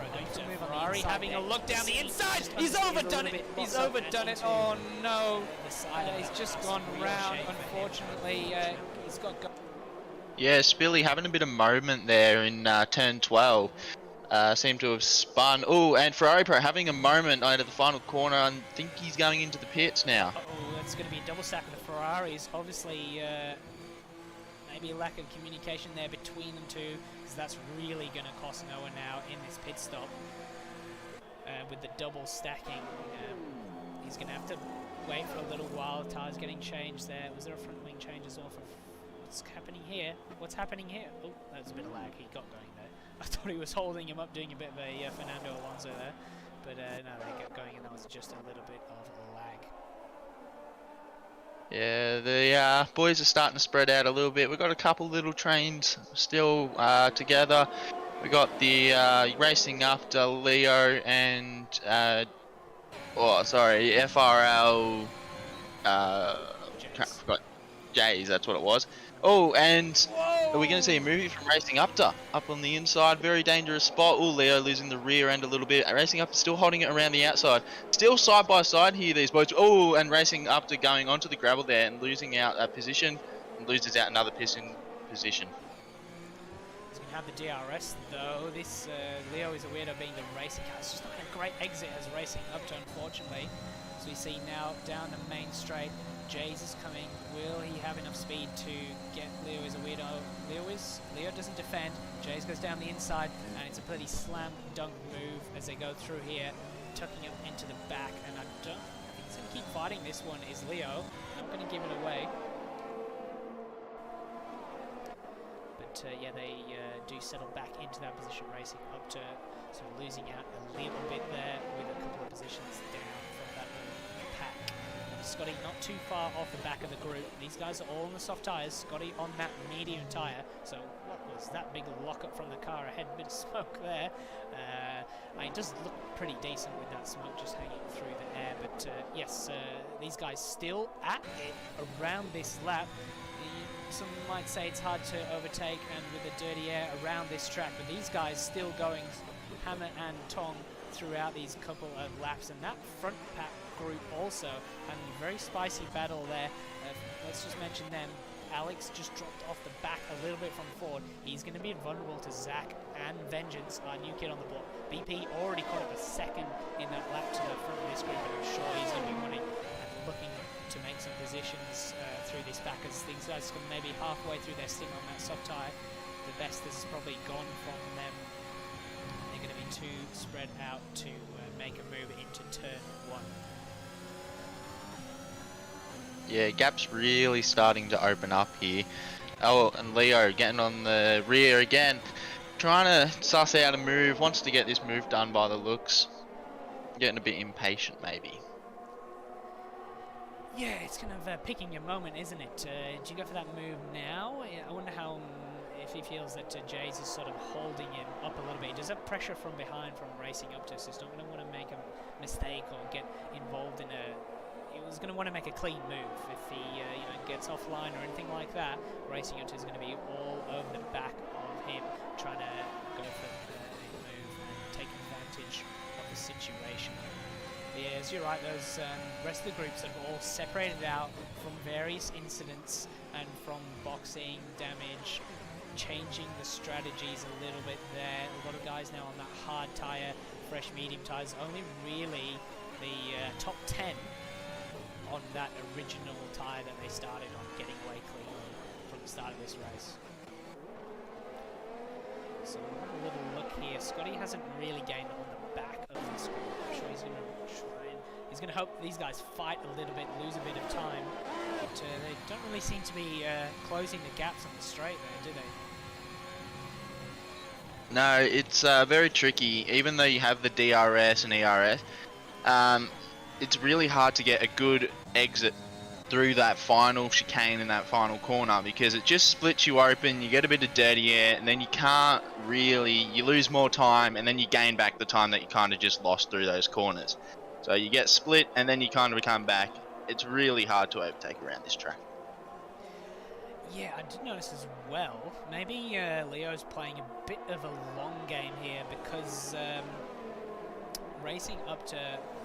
Ferrari having a look down the inside. He's overdone it. He's overdone it. Oh no! He's just gone round. Unfortunately, he's got. Yeah, Spilly having a bit of moment there in turn 12. Seemed to have spun. Oh, and Ferrari Pro having a moment out of the final corner. I think he's going into the pits now. Oh, that's going to be a double stack of the Ferraris. Obviously, maybe a lack of communication there between them two, because that's really going to cost Noah now in this pit stop. With the double stacking, he's going to have to wait for a little while. Tyres getting changed there. Was there a front wing change as well? For what's happening here? What's happening here? Oh, that was a bit of lag. He got going there. I thought he was holding him up, doing a bit of a Fernando Alonso there. But no, they got going, and that was just a little bit of lag. Yeah, the boys are starting to spread out a little bit. We've got a couple little trains still together. We got the Racing After Leo and FRL. Forgot J's. That's what it was. Oh, and are we going to see a movie from Racing Up on the inside? Very dangerous spot. Oh, Leo losing the rear end a little bit. Racing Up still holding it around the outside. Still side by side here, these boys. Oh, and Racing Up going onto the gravel there and losing out a position. And loses out another position. He's going to have the DRS though. This Leo is a weirdo being the racing car. It's just not a great exit as Racing Up unfortunately. So we see now down the main straight. Jays is coming. Will he have enough speed to get Leo is a weirdo? Leo doesn't defend. Jays goes down the inside, and it's a pretty slam dunk move as they go through here, tucking up into the back. And I think he's going to keep fighting this one. Is Leo? Not going to give it away. But yeah, they do settle back into that position, Racing Up to sort of losing out a little bit there with a couple of positions down from that pack. Scotty not too far off the back of the group. These guys are all on the soft tyres. Scotty on that medium tyre. So what was that big lockup from the car ahead? A bit of smoke there. It does look pretty decent with that smoke just hanging through the air. But yes, these guys still at it around this lap. Some might say it's hard to overtake and with the dirty air around this track. But these guys still going hammer and tong throughout these couple of laps, and that front pack group also having a very spicy battle there. Let's just mention them. Alex just dropped off the back a little bit from Ford. He's going to be vulnerable to Zach and Vengeance, our new kid on the block. BP already caught up a second in that lap to the front of this group, and I'm sure he's going to be wanting and looking to make some positions through this back, as these guys are maybe halfway through their stint on that soft tyre. The best has probably gone from them. They're going to be too spread out to make a move into turn 1. Yeah, gap's really starting to open up here. Oh, and Leo getting on the rear again, trying to suss out a move, wants to get this move done by the looks. Getting a bit impatient maybe. Yeah, it's kind of picking your moment, isn't it? Do you go for that move now? Yeah, I wonder how, if he feels that Jays is sort of holding him up a little bit. Does that pressure from behind from racing up to us? He's not going to want to make a mistake or get involved in a... He's going to want to make a clean move. If he gets offline or anything like that, Racing Hunter is going to be all over the back of him, trying to go for the move and take advantage of the situation. Yeah, as you're right, those rest of the groups have all separated out from various incidents and from boxing, damage, changing the strategies a little bit there. A lot of guys now on that hard tyre, fresh medium tyres, only really the top 10 on that original tyre that they started on, getting away clean from the start of this race. So we'll have a little look here. Scotty hasn't really gained on the back of this group. I'm sure he's going to try and... He's going to hope these guys fight a little bit, lose a bit of time. But they don't really seem to be closing the gaps on the straight there, do they? No, it's very tricky. Even though you have the DRS and ERS, it's really hard to get a good exit through that final chicane in that final corner, because it just splits you open, you get a bit of dirty air, and then you can't really, you lose more time, and then you gain back the time that you kind of just lost through those corners. So you get split, and then you kind of come back. It's really hard to overtake around this track. Yeah, I did notice as well, maybe Leo's playing a bit of a long game here, because racing up to,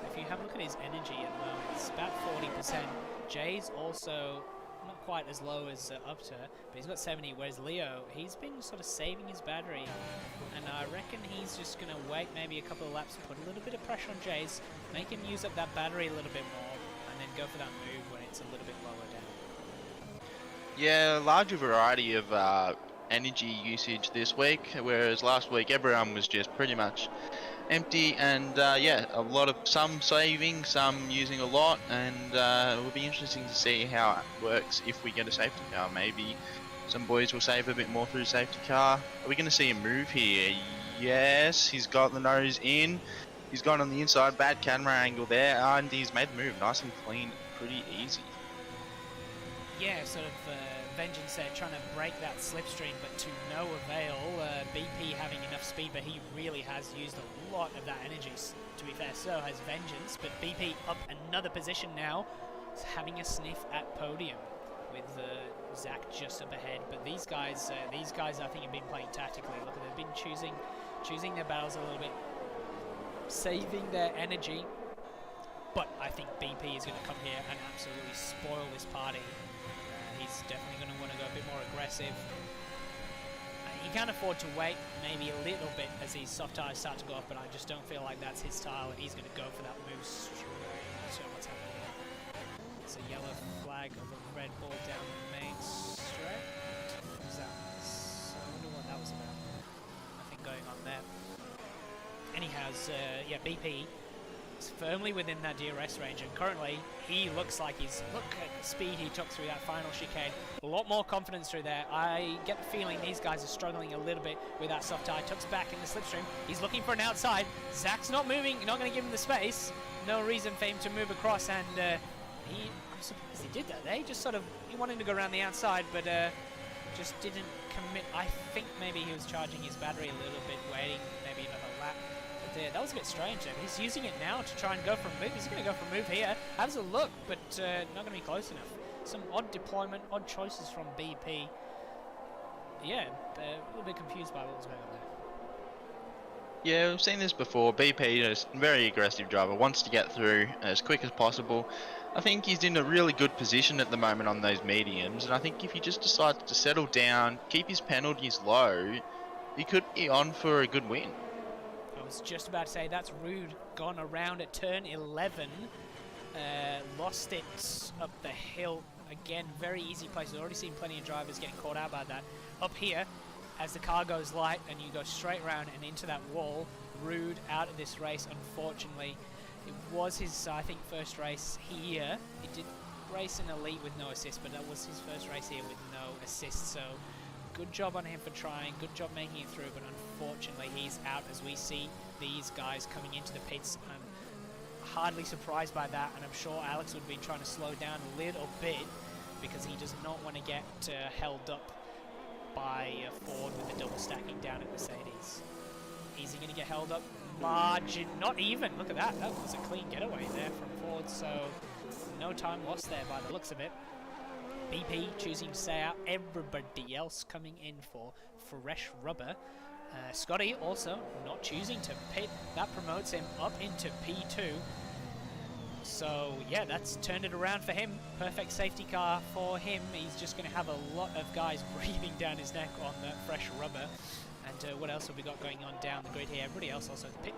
if you have a look at his energy at the moment, it's about 40%. Jay's also not quite as low as Upter, but he's got 70, whereas Leo, he's been sort of saving his battery, and I reckon he's just going to wait maybe a couple of laps, put a little bit of pressure on Jay's, make him use up that battery a little bit more, and then go for that move when it's a little bit lower down. Yeah, larger variety of energy usage this week, whereas last week everyone was just pretty much empty, and yeah, a lot of some saving, some using a lot, and it will be interesting to see how it works if we get a safety car. Maybe some boys will save a bit more through safety car. Are we going to see a move here? Yes, he's got the nose in, he's gone on the inside, bad camera angle there, and he's made the move nice and clean, pretty easy. Yeah, sort of Vengeance there trying to break that slipstream, but to no avail. BP having enough speed, but he really has used a lot of that energy, to be fair. So has Vengeance, but BP up another position now, having a sniff at podium with Zach just up ahead. But these guys I think have been playing tactically. Look, they've been choosing their battles a little bit, saving their energy. But I think BP is going to come here and absolutely spoil this party. He's definitely going to want to go a bit more aggressive. He can't afford to wait maybe a little bit as these soft tires start to go off, but I just don't feel like that's his style, and he's going to go for that move straight. So what's happening here? It's a yellow flag of a red ball down the main straight. What was that? I wonder what that was about. Nothing going on there. Anyhow, yeah, BP is firmly within that DRS range, and currently he looks like he's, look at the speed he took through that final chicane, a lot more confidence through there. I get the feeling these guys are struggling a little bit with that soft tire. Tucks back in the slipstream, he's looking for an outside, Zach's not moving, not going to give him the space, no reason for him to move across, and I'm surprised he did that there. He just sort of, he wanted to go around the outside, but just didn't commit. I think maybe he was charging his battery a little bit, waiting maybe another lap. That was a bit strange there. He's using it now to try and go for a move. He's going to go for a move here. Has a look, but not going to be close enough. Some odd deployment, odd choices from BP. Yeah, a little bit confused by what was going on there. Yeah, we've seen this before. BP is a very aggressive driver, wants to get through as quick as possible. I think he's in a really good position at the moment on those mediums, and I think if he just decides to settle down, keep his penalties low, he could be on for a good win. I was just about to say that's rude. Gone around at turn 11. Lost it up the hill. Again, very easy place. I've already seen plenty of drivers getting caught out by that. Up here, as the car goes light and you go straight around and into that wall, Rude out of this race, unfortunately. It was his, I think, first race here. He did race in Elite with no assist, but that was his first race here with no assist, so good job on him for trying, good job making it through, but unfortunately he's out as we see these guys coming into the pits. I'm hardly surprised by that, and I'm sure Alex would be trying to slow down a little bit because he does not want to get held up by Ford with the double stacking down at Mercedes. Is he going to get held up? Margin, not even. Look at that. That was a clean getaway there from Ford, so no time lost there by the looks of it. BP choosing to stay out. Everybody else coming in for fresh rubber. Scotty also not choosing to pit. That promotes him up into P2. So yeah, that's turned it around for him. Perfect safety car for him. He's just going to have a lot of guys breathing down his neck on that fresh rubber. And what else have we got going on down the grid here? Everybody else also pit,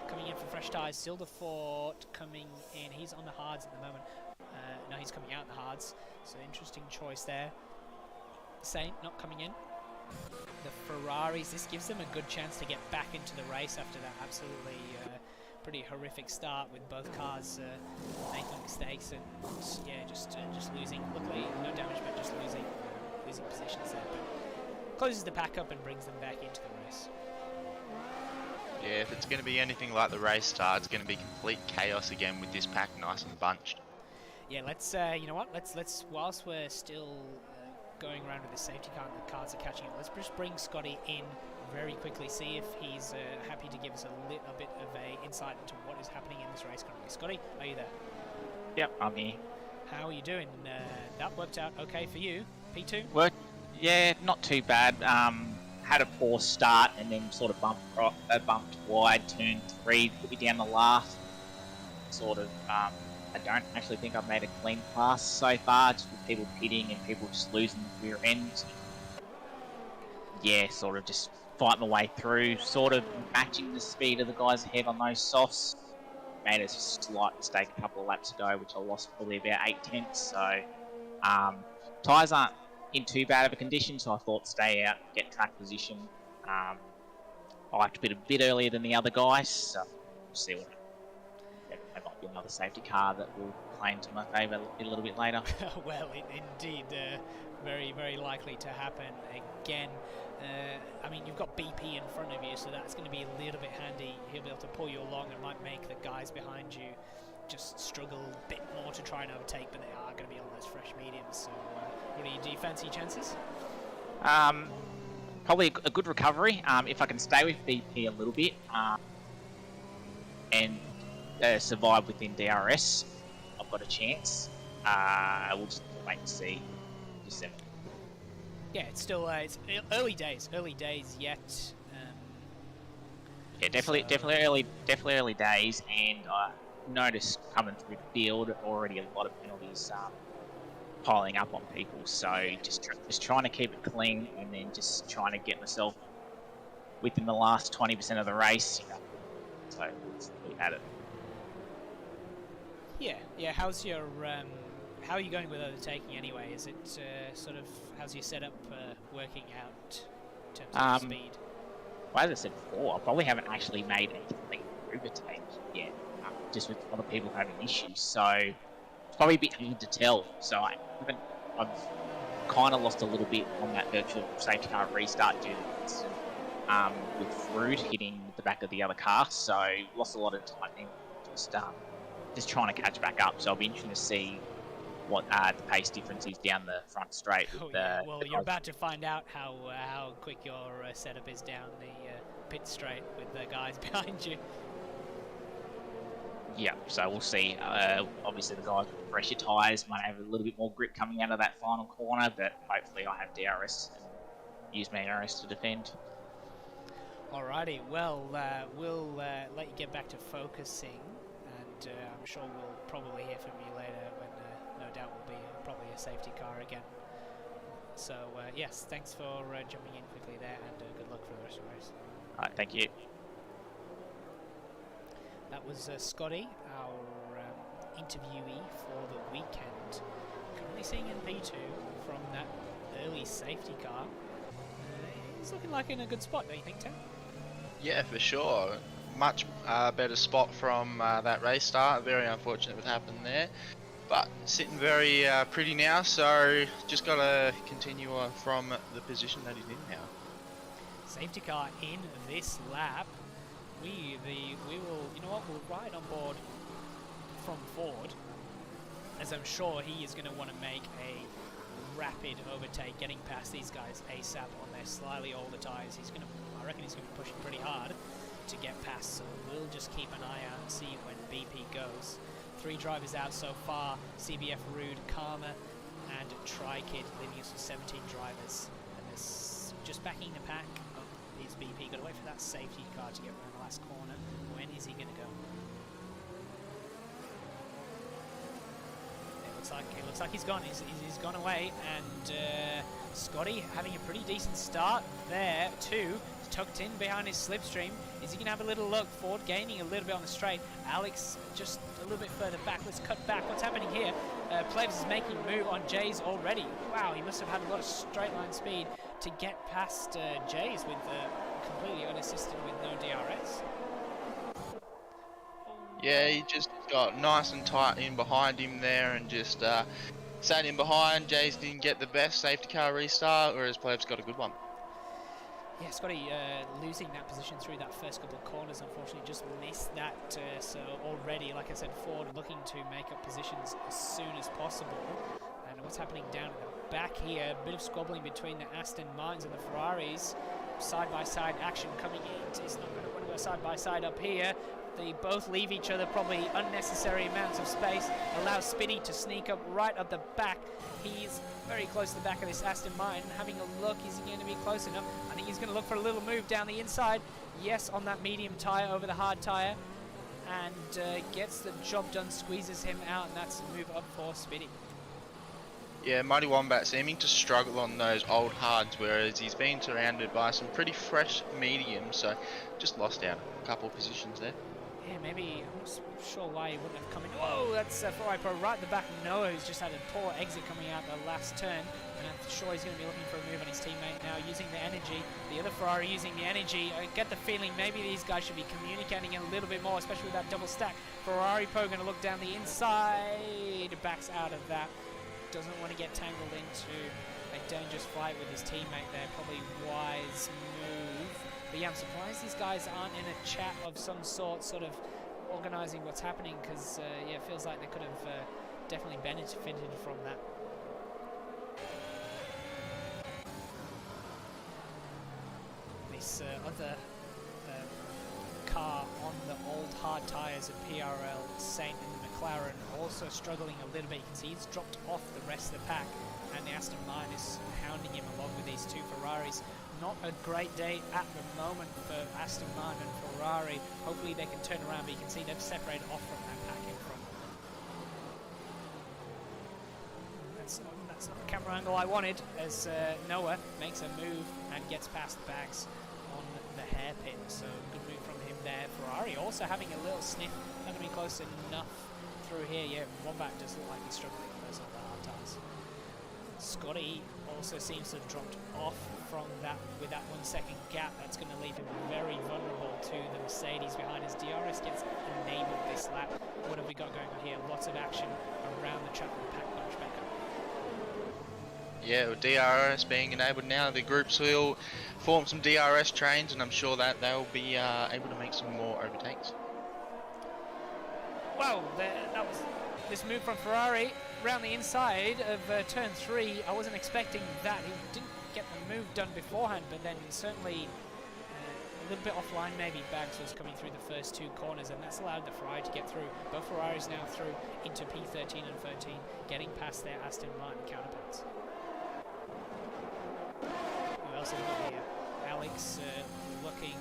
coming in for fresh tyres. Silderfort coming in. He's on the hards at the moment. No, he's coming out in the hards. So interesting choice there. Saint not coming in. The Ferraris, this gives them a good chance to get back into the race after that absolutely pretty horrific start with both cars making mistakes and yeah, just losing. Luckily, no damage, but just losing positions there. But closes the pack up and brings them back into the race. Yeah, if it's going to be anything like the race start, it's going to be complete chaos again with this pack nice and bunched. Yeah, let's you know what? Let's whilst we're still going around with the safety car and the cars are catching up, let's just bring Scotty in very quickly, see if he's happy to give us a little bit of a insight into what is happening in this race currently. Scotty, are you there? Yep, I'm here. How are you doing? That worked out okay for you. P2? Yeah, not too bad. Had a poor start and then sort of bumped wide, turn 3, put me down the last. Sort of, I don't actually think I've made a clean pass so far, just with people pitting and people just losing the rear ends. Yeah, sort of just fight my way through, sort of matching the speed of the guys ahead on those softs. Made a slight mistake a couple of laps ago, which I lost probably about 8 tenths. So tyres aren't in too bad of a condition, so I thought stay out, get track position. I like to pit a bit earlier than the other guys, so we'll see what. There might be another safety car that will play into my favour a little bit later. Well, indeed, very, very likely to happen again. I mean, you've got BP in front of you, so that's going to be a little bit handy. He'll be able to pull you along and might make the guys behind you just struggle a bit more to try and overtake, but they are going to be on those fresh mediums. So, do you fancy your chances? Probably a good recovery. If I can stay with BP a little bit and survive within DRS, I've got a chance. We'll just wait and see. December. Yeah, it's still it's early days yet. Yeah, definitely early days, and I noticed coming through the field already a lot of penalties piling up on people. So just trying to keep it clean, and then just trying to get myself within the last 20% of the race. So we had it. Yeah. How's your how are you going with overtaking anyway? Is it sort of how's your setup working out in terms of speed? Well, as I said before, I probably haven't actually made a complete overtake yet, just with other people having issues. So it's probably a bit hard to tell. So I've kind of lost a little bit on that virtual safety car restart due to with Rude hitting the back of the other car. So lost a lot of time in just trying to catch back up. So I'll be interested to see what the pace difference is down the front straight. Well, you're about to find out how quick your setup is down the pit straight with the guys behind you. Yeah, so we'll see. Obviously, the guys with fresher tyres might have a little bit more grip coming out of that final corner, but hopefully I have DRS and use my DRS to defend. Alrighty, well, we'll let you get back to focusing, and I'm sure we'll probably hear from you later when no doubt will be probably a safety car again. So, yes, thanks for jumping in quickly there, and good luck for the rest of the race. Alright, thank you. That was Scotty, our interviewee for the weekend. Currently seeing in P2 from that early safety car. He's looking like in a good spot, don't you think, Tim? Yeah, for sure. Much better spot from that race start. Very unfortunate what happened there. But sitting very pretty now, so just got to continue from the position that he's in now. Safety car in this lap. We will, you know what, we'll ride on board from Ford, as I'm sure he is going to want to make a rapid overtake, getting past these guys ASAP on their slightly older tyres. I reckon he's going to be pushing pretty hard to get past, so we'll just keep an eye out and see when BP goes. 3 drivers out so far: CBF, Rude, Karma, and Tri-Kid, leaving us with 17 drivers. And this just backing the pack up is BP. Got to wait for that safety car to get around the last corner. When is he going to go? It looks like he's gone. He's gone away, and Scotty having a pretty decent start there too. Tucked in behind his slipstream. Is he going to have a little look? Ford gaining a little bit on the straight. Alex just a little bit further back. Let's cut back. What's happening here? Plebs is making a move on Jays already. Wow, he must have had a lot of straight line speed to get past Jays with completely unassisted with no DRS. Yeah, he just got nice and tight in behind him there and just sat in behind. Jays didn't get the best safety car restart, whereas Plebs got a good one. Yeah, Scotty losing that position through that first couple of corners, unfortunately just missed that, so already, like I said, Ford looking to make up positions as soon as possible. And what's happening down at the back here, a bit of squabbling between the Aston Martins and the Ferraris. Side-by-side action coming in. It's not going to go side-by-side up here. They both leave each other probably unnecessary amounts of space. Allows Spitty to sneak up right at the back. He's very close to the back of this Aston Martin. Having a look, is he going to be close enough? I think he's going to look for a little move down the inside. Yes, on that medium tyre over the hard tyre. And gets the job done, squeezes him out, and that's a move up for Spitty. Yeah, Mighty Wombat seeming to struggle on those old hards, whereas he's been surrounded by some pretty fresh mediums, so just lost out a couple of positions there. Yeah, maybe, I'm not sure why he wouldn't have come in. Whoa, that's Ferrari Pro right at the back. Noah, who's just had a poor exit coming out the last turn. And I'm sure he's going to be looking for a move on his teammate now, using the energy. The other Ferrari using the energy. I get the feeling maybe these guys should be communicating a little bit more, especially with that double stack. Ferrari Pro going to look down the inside. Backs out of that. Doesn't want to get tangled into a dangerous fight with his teammate there. Probably wise move. But yeah, I'm surprised these guys aren't in a chat of some sort of organising what's happening, because yeah, it feels like they could have definitely benefited from that. This other car on the old hard tyres of PRL, Saint and the McLaren, also struggling a little bit. You can see he's dropped off the rest of the pack, and the Aston Martin is hounding him along with these two Ferraris. Not a great day at the moment for Aston Martin and Ferrari. Hopefully they can turn around, but you can see they've separated off from that pack in front. That's not the camera angle I wanted, as Noah makes a move and gets past Bags on the hairpin. So good move from him there. Ferrari also having a little sniff. Not going to be close enough through here. Yeah, Wombat does look like he's struggling with those other hard tires. Scotty also seems to have dropped off from that with that 1 second gap. That's going to leave him very vulnerable to the Mercedes behind his. DRS gets enabled this lap. What have we got going on here? Lots of action around the track with the pack bunch back up. Yeah, with DRS being enabled now, the groups will form some DRS trains, and I'm sure that they'll be able to make some more overtakes. Wow, that was this move from Ferrari around the inside of turn 3. I wasn't expecting that. He didn't get the move done beforehand, but then certainly a little bit offline maybe. Bags was coming through the first 2 corners, and that's allowed the Ferrari to get through. Both Ferraris now through into P13 and 13, getting past their Aston Martin counterparts. Who else have we got here? Alex looking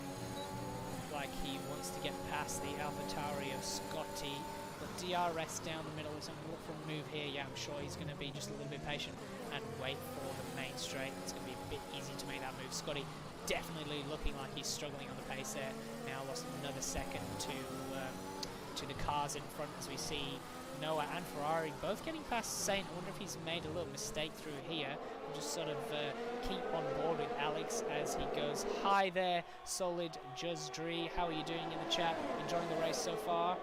like he wants to get past the AlphaTauri of Scotty. But DRS down the middle is going to look for a move here. Yeah, I'm sure he's going to be just a little bit patient and wait for the main straight. It's going to be a bit easy to make that move. Scotty definitely looking like he's struggling on the pace there. Now lost another second to the cars in front, as we see Noah and Ferrari both getting past Saint. I wonder if he's made a little mistake through here. We'll just sort of keep on board with Alex as he goes. Hi there, Solid Juzdri. How are you doing in the chat? Enjoying the race so far?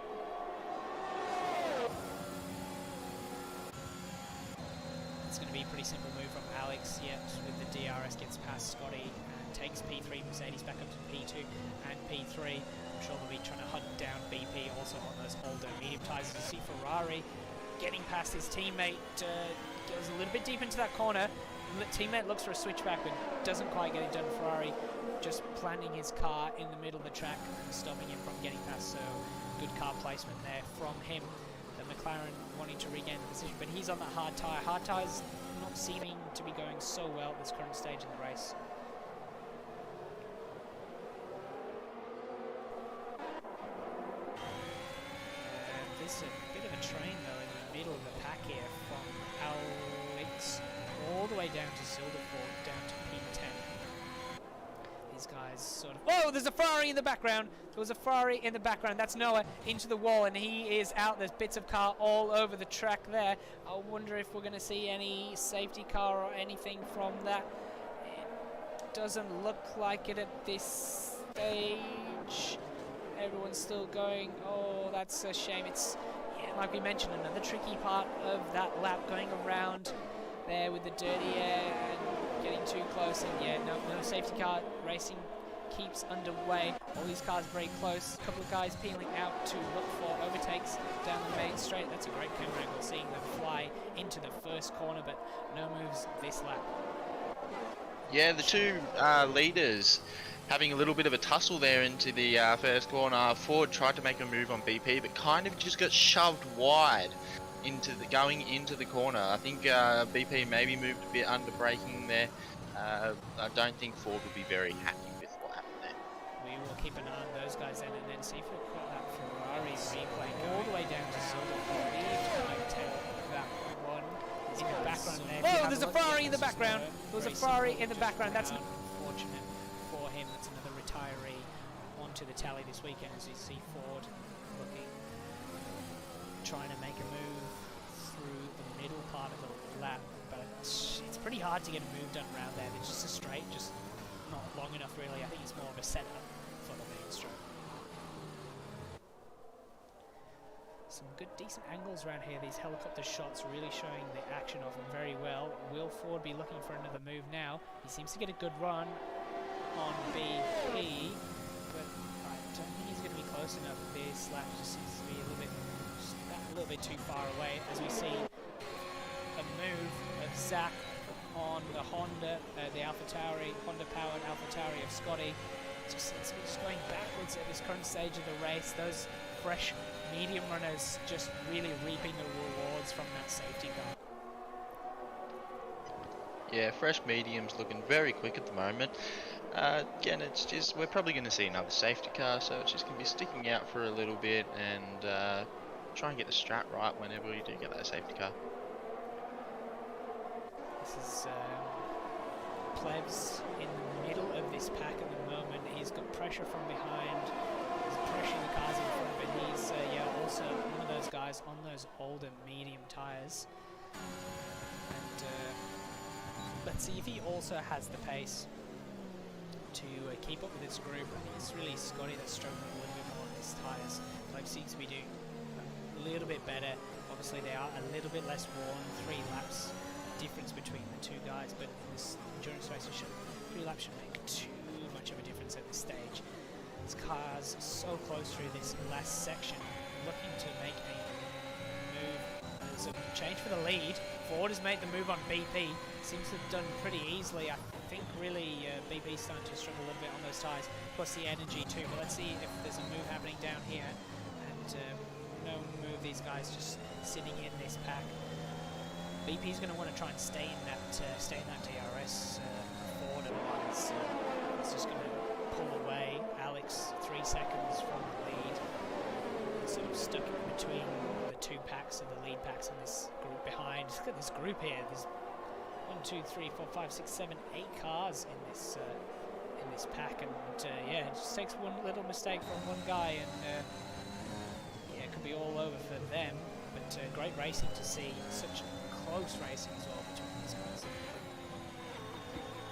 It's going to be a pretty simple move from Alex, yet with the DRS gets past Scotty and takes P3 Mercedes back up to P2 and P3. I'm sure they'll be trying to hunt down BP also on those older medium tyres. As you see Ferrari getting past his teammate, goes a little bit deep into that corner. The teammate looks for a switchback but doesn't quite get it done. Ferrari just planting his car in the middle of the track and stopping him from getting past, so good car placement there from him. The McLaren wanting to regain the position, but he's on that hard tyre. Hard tyre's not seeming to be going so well at this current stage in the race. This is a bit of a train though in the middle of the pack here from Alex all the way down to Silverford, down to P10. These guys sort of... Oh, there's a Ferrari in the background. There was a Ferrari in the background. That's Noah into the wall, and he is out. There's bits of car all over the track there. I wonder if we're going to see any safety car or anything from that. It doesn't look like it at this stage. Everyone's still going. Oh, that's a shame. It's, yeah, like we mentioned, another tricky part of that lap, going around there with the dirty air and getting too close, and yeah, no safety car. Racing keeps underway. All these cars very close. A couple of guys peeling out to look for overtakes down the main straight. That's a great camera angle, seeing them fly into the first corner, but no moves this lap. Yeah, the two leaders having a little bit of a tussle there into the first corner. Ford tried to make a move on BP, but kind of just got shoved wide going into the corner. I think BP maybe moved a bit under braking there. I don't think Ford would be very happy with what happened there. We will keep an eye on those guys then, and then see if we've got that Ferrari replay all the way down to Silverford. That one in the background there. Oh, there's a Ferrari in the background. There's a Ferrari in the background. That's unfortunate for him. That's another retiree onto the tally this weekend, as you see Ford looking, trying to make a move through the middle part of the lap, but it's pretty hard to get a move done around there. It's just a straight, just not long enough really. I think it's more of a setup for the main straight. Some good decent angles around here. These helicopter shots really showing the action of them very well. Will Ford be looking for another move now? He seems to get a good run on BP, but I don't think he's going to be close enough. This lap just seems to be a little bit too far away, as we see a move of Zach on the Honda, the AlphaTauri, Honda-powered AlphaTauri of Scotty. It's just going backwards at this current stage of the race. Those fresh medium runners just really reaping the rewards from that safety car. Yeah, fresh medium's looking very quick at the moment. Again, it's just, we're probably going to see another safety car, so it's just going to be sticking out for a little bit and try and get the strat right whenever you do get that safety car. This is Plebs in the middle of this pack at the moment. He's got pressure from behind. He's pressuring the cars in front, but he's also one of those guys on those older medium tyres. And let's see if he also has the pace to keep up with this group. I think it's really Scotty that's struggling a little bit more on his tyres. Plebs seems to be doing a little bit better. Obviously they are a little bit less worn, 3 laps difference between the two guys, but in this endurance race 3 laps should make too much of a difference at this stage. This car's so close through this last section, looking to make a move. There's a change for the lead. Ford has made the move on BP. Seems to have done pretty easily. I think really BP's starting to struggle a little bit on those tyres, plus the energy too. But let's see if there's a move happening down here. And no move, these guys just sitting in this pack. BP's going to want to try and stay in that DRS forward, otherwise it's just going to pull away. Alex 3 seconds from the lead, sort of stuck in between the two packs of the lead packs and this group behind. Look at this group here. There's 1, 2, 3, 4, 5, 6, 7, 8 cars in this pack, and yeah, it just takes one little mistake from one guy, and yeah, it could be all over for them. But great racing to see, such close racing as well between these guys.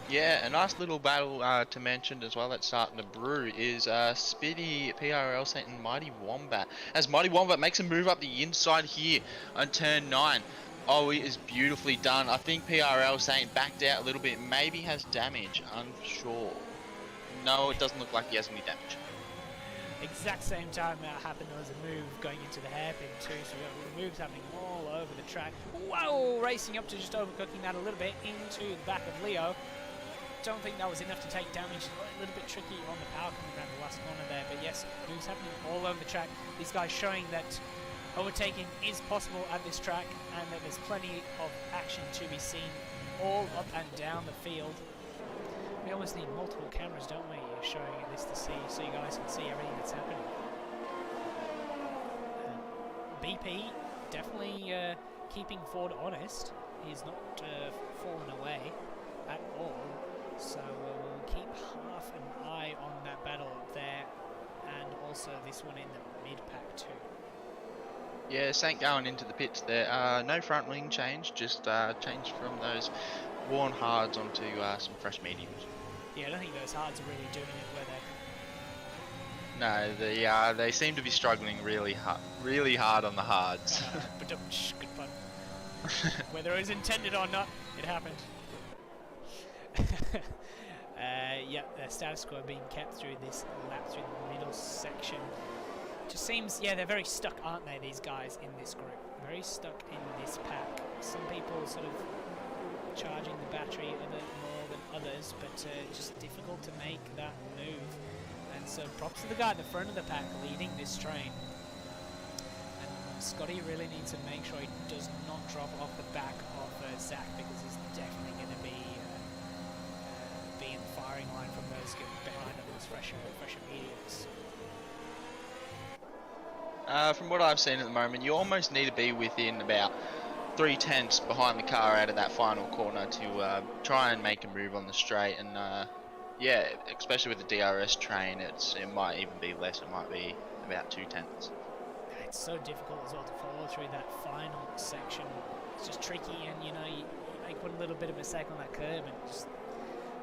Yeah, a nice little battle to mention as well that's starting to brew is Spitty, PRL Saint and Mighty Wombat. As Mighty Wombat makes a move up the inside here on turn 9. Oh, it is beautifully done. I think PRL Saint backed out a little bit, maybe has damage, unsure. No, it doesn't look like he has any damage. Exact same time that happened, there was a move going into the hairpin too, so we got moves happening all over the track. Whoa, racing up to just overcooking that a little bit into the back of Leo. Don't think that was enough to take damage. A little bit tricky on the power coming around the last corner there, but yes, moves happening all over the track. These guys showing that overtaking is possible at this track, and that there's plenty of action to be seen all up and down the field. We almost need multiple cameras, don't we, showing this to see, so you guys can see everything that's happening. BP definitely keeping Ford honest. He's not fallen away at all, so we'll keep half an eye on that battle up there, and also this one in the mid-pack too. Yeah, Saint going into the pits there. No front wing change, just change from those worn hards onto some fresh mediums. Yeah, I don't think those hards are really doing it, were they? No, they seem to be struggling really hard on the hards. Good fun. Whether it was intended or not, it happened. Yeah, the status quo being kept through this lap, through the middle section. Just seems, yeah, they're very stuck, aren't they, these guys in this group? Very stuck in this pack. Some people sort of charging the battery a bit more than others, but just difficult to make that move. And so props to the guy at the front of the pack leading this train. And Scotty really needs to make sure he does not drop off the back of Zach, because he's definitely going to be in the firing line from those behind on those fresher mediums. From what I've seen at the moment, you almost need to be within about 3/10 behind the car out of that final corner to try and make a move on the straight, and yeah, especially with the DRS train, it might even be less. It might be about 2/10. It's so difficult as well to follow through that final section. It's just tricky, and you know, you make one little bit of mistake on that curb, and just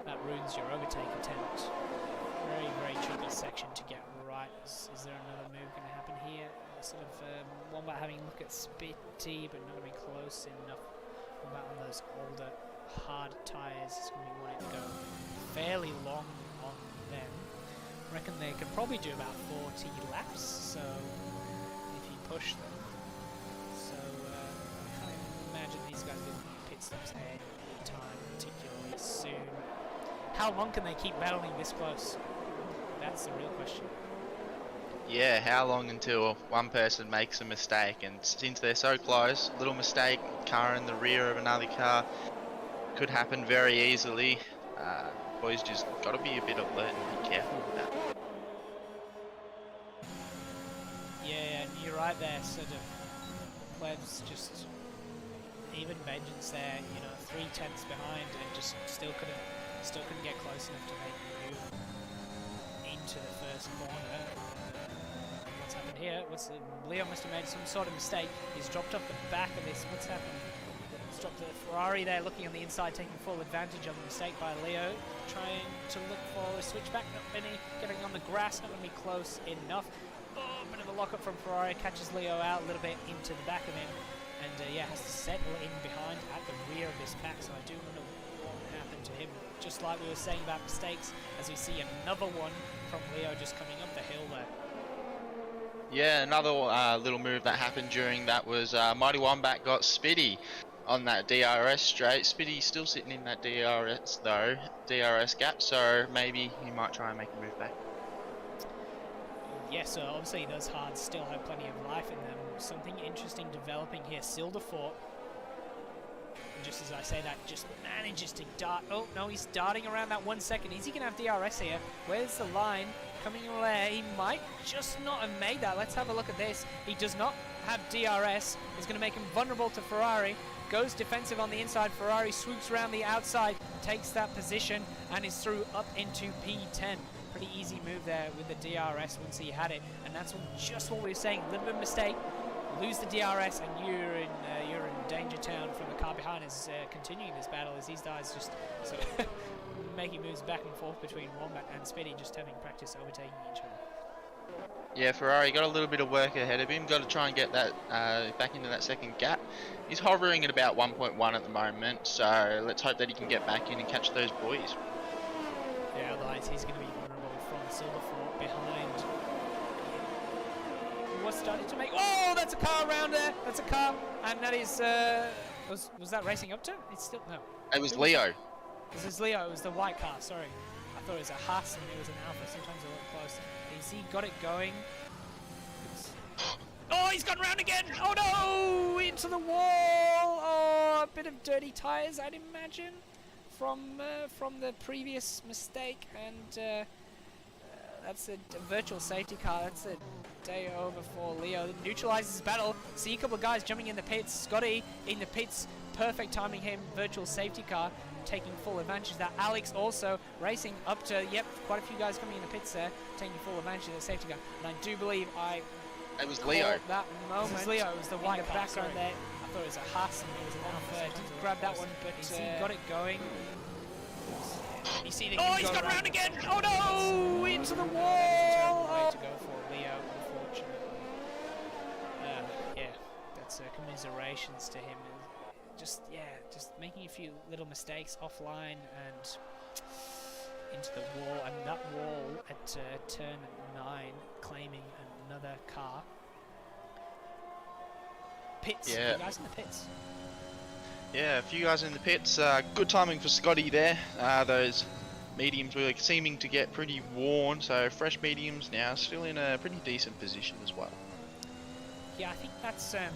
that ruins your overtake attempt. Very, very tricky section to get right. Is there another move going to happen here? Sort of Wombat having a look at Spitty, but not going to be close enough. Wombat on those older hard tyres is going to be wanting to go fairly long on them. I reckon they could probably do about 40 laps, so if you push them. So I can't imagine these guys will pit stops any time particularly soon. How long can they keep battling this close? That's the real question. Yeah, how long until one person makes a mistake? And since they're so close, little mistake, car in the rear of another car, could happen very easily. Boys just got to be a bit alert and be careful with that. Yeah, and you're right there, sort of. Plebs just even vengeance there, you know, 3/10 behind, and just still couldn't get close enough to make the move into the first corner. What's happened here? Leo must have made some sort of mistake. He's dropped off the back of this. What's happened? He's dropped the Ferrari there, looking on the inside, taking full advantage of the mistake by Leo. Trying to look for a switchback. Not many. Getting on the grass. Not going to be close enough. Oh, bit of a lock-up from Ferrari. Catches Leo out a little bit into the back of him. And yeah, has to settle in behind at the rear of this pack. So I do wonder what happened to him. Just like we were saying about mistakes, as we see another one from Leo just coming up the hill there. Yeah, another little move that happened during that was Mighty Wombat got Spitty on that DRS straight. Spitty still sitting in that DRS though, DRS gap, so maybe he might try and make a move back. Yeah, so obviously those hards still have plenty of life in them. Something interesting developing here. Silderfort just as I say that, just manages to dart. Oh, no, he's darting around that 1 second. Is he going to have DRS here? Where's the line? Coming there. He might just not have made that. Let's have a look at this. He does not have DRS. He's going to make him vulnerable to Ferrari. Goes defensive on the inside. Ferrari swoops around the outside, takes that position, and is through up into P10. Pretty easy move there with the DRS once he had it. And that's just what we were saying. A little bit of mistake. Lose the DRS and you're in danger town. From the car behind is continuing this battle as these guys just sort of making moves back and forth between Wombat and Speedy, just having practice overtaking each other. Yeah, Ferrari got a little bit of work ahead of him. Got to try and get that back into that second gap. He's hovering at about 1.1 at the moment, so let's hope that he can get back in and catch those boys. Yeah, otherwise he's going to be vulnerable from Silver Fort behind. Was starting to make. Oh, that's a car around there. That's a car, and that is. Was that racing up to? It's still no. It was Leo. This is Leo. It was the white car. Sorry, I thought it was a Haas and it was an Alpha. Sometimes they look close. Is he got it going? Oh, he's gone round again. Oh no, into the wall. Oh, a bit of dirty tires, I'd imagine, from the previous mistake, and that's a virtual safety car. That's a day over for Leo. Neutralizes his battle. See a couple of guys jumping in the pits. Scotty in the pits. Perfect timing him. Virtual safety car. Taking full advantage of that. Alex also racing up to, yep, quite a few guys coming in the pits there. Taking full advantage of the safety car. And I do believe it was Leo. That moment. It was Leo. It was the white background there. I thought it was a Haas and it was an Alpha. Didn't grab that one, but he got it going. You see that he's gone round again! Oh no! Into the wall! Way to go for Leo, unfortunately. Yeah, that's commiserations to him. Just making a few little mistakes offline and into the wall. And that wall at turn 9, claiming another car. Pits. Yeah. You guys in the pits. Yeah, a few guys in the pits. Good timing for Scotty there. Those mediums were seeming to get pretty worn, so fresh mediums now, still in a pretty decent position as well. Yeah, I think that's a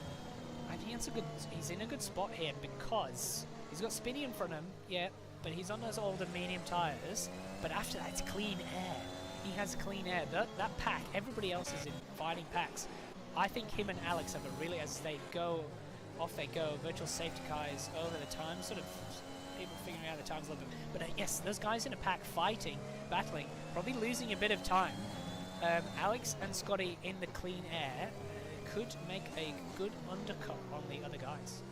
good. He's in a good spot here because he's got Spinny in front of him. Yeah, but he's on those older medium tires. But after that, it's clean air. He has clean air. That pack, everybody else is in fighting packs. I think him and Alex have a really, as they go. Off they go. Virtual safety car is over the time. Sort of people figuring out the times a little bit. But yes, those guys in a pack fighting, battling, probably losing a bit of time. Alex and Scotty in the clean air could make a good undercut on the other guys.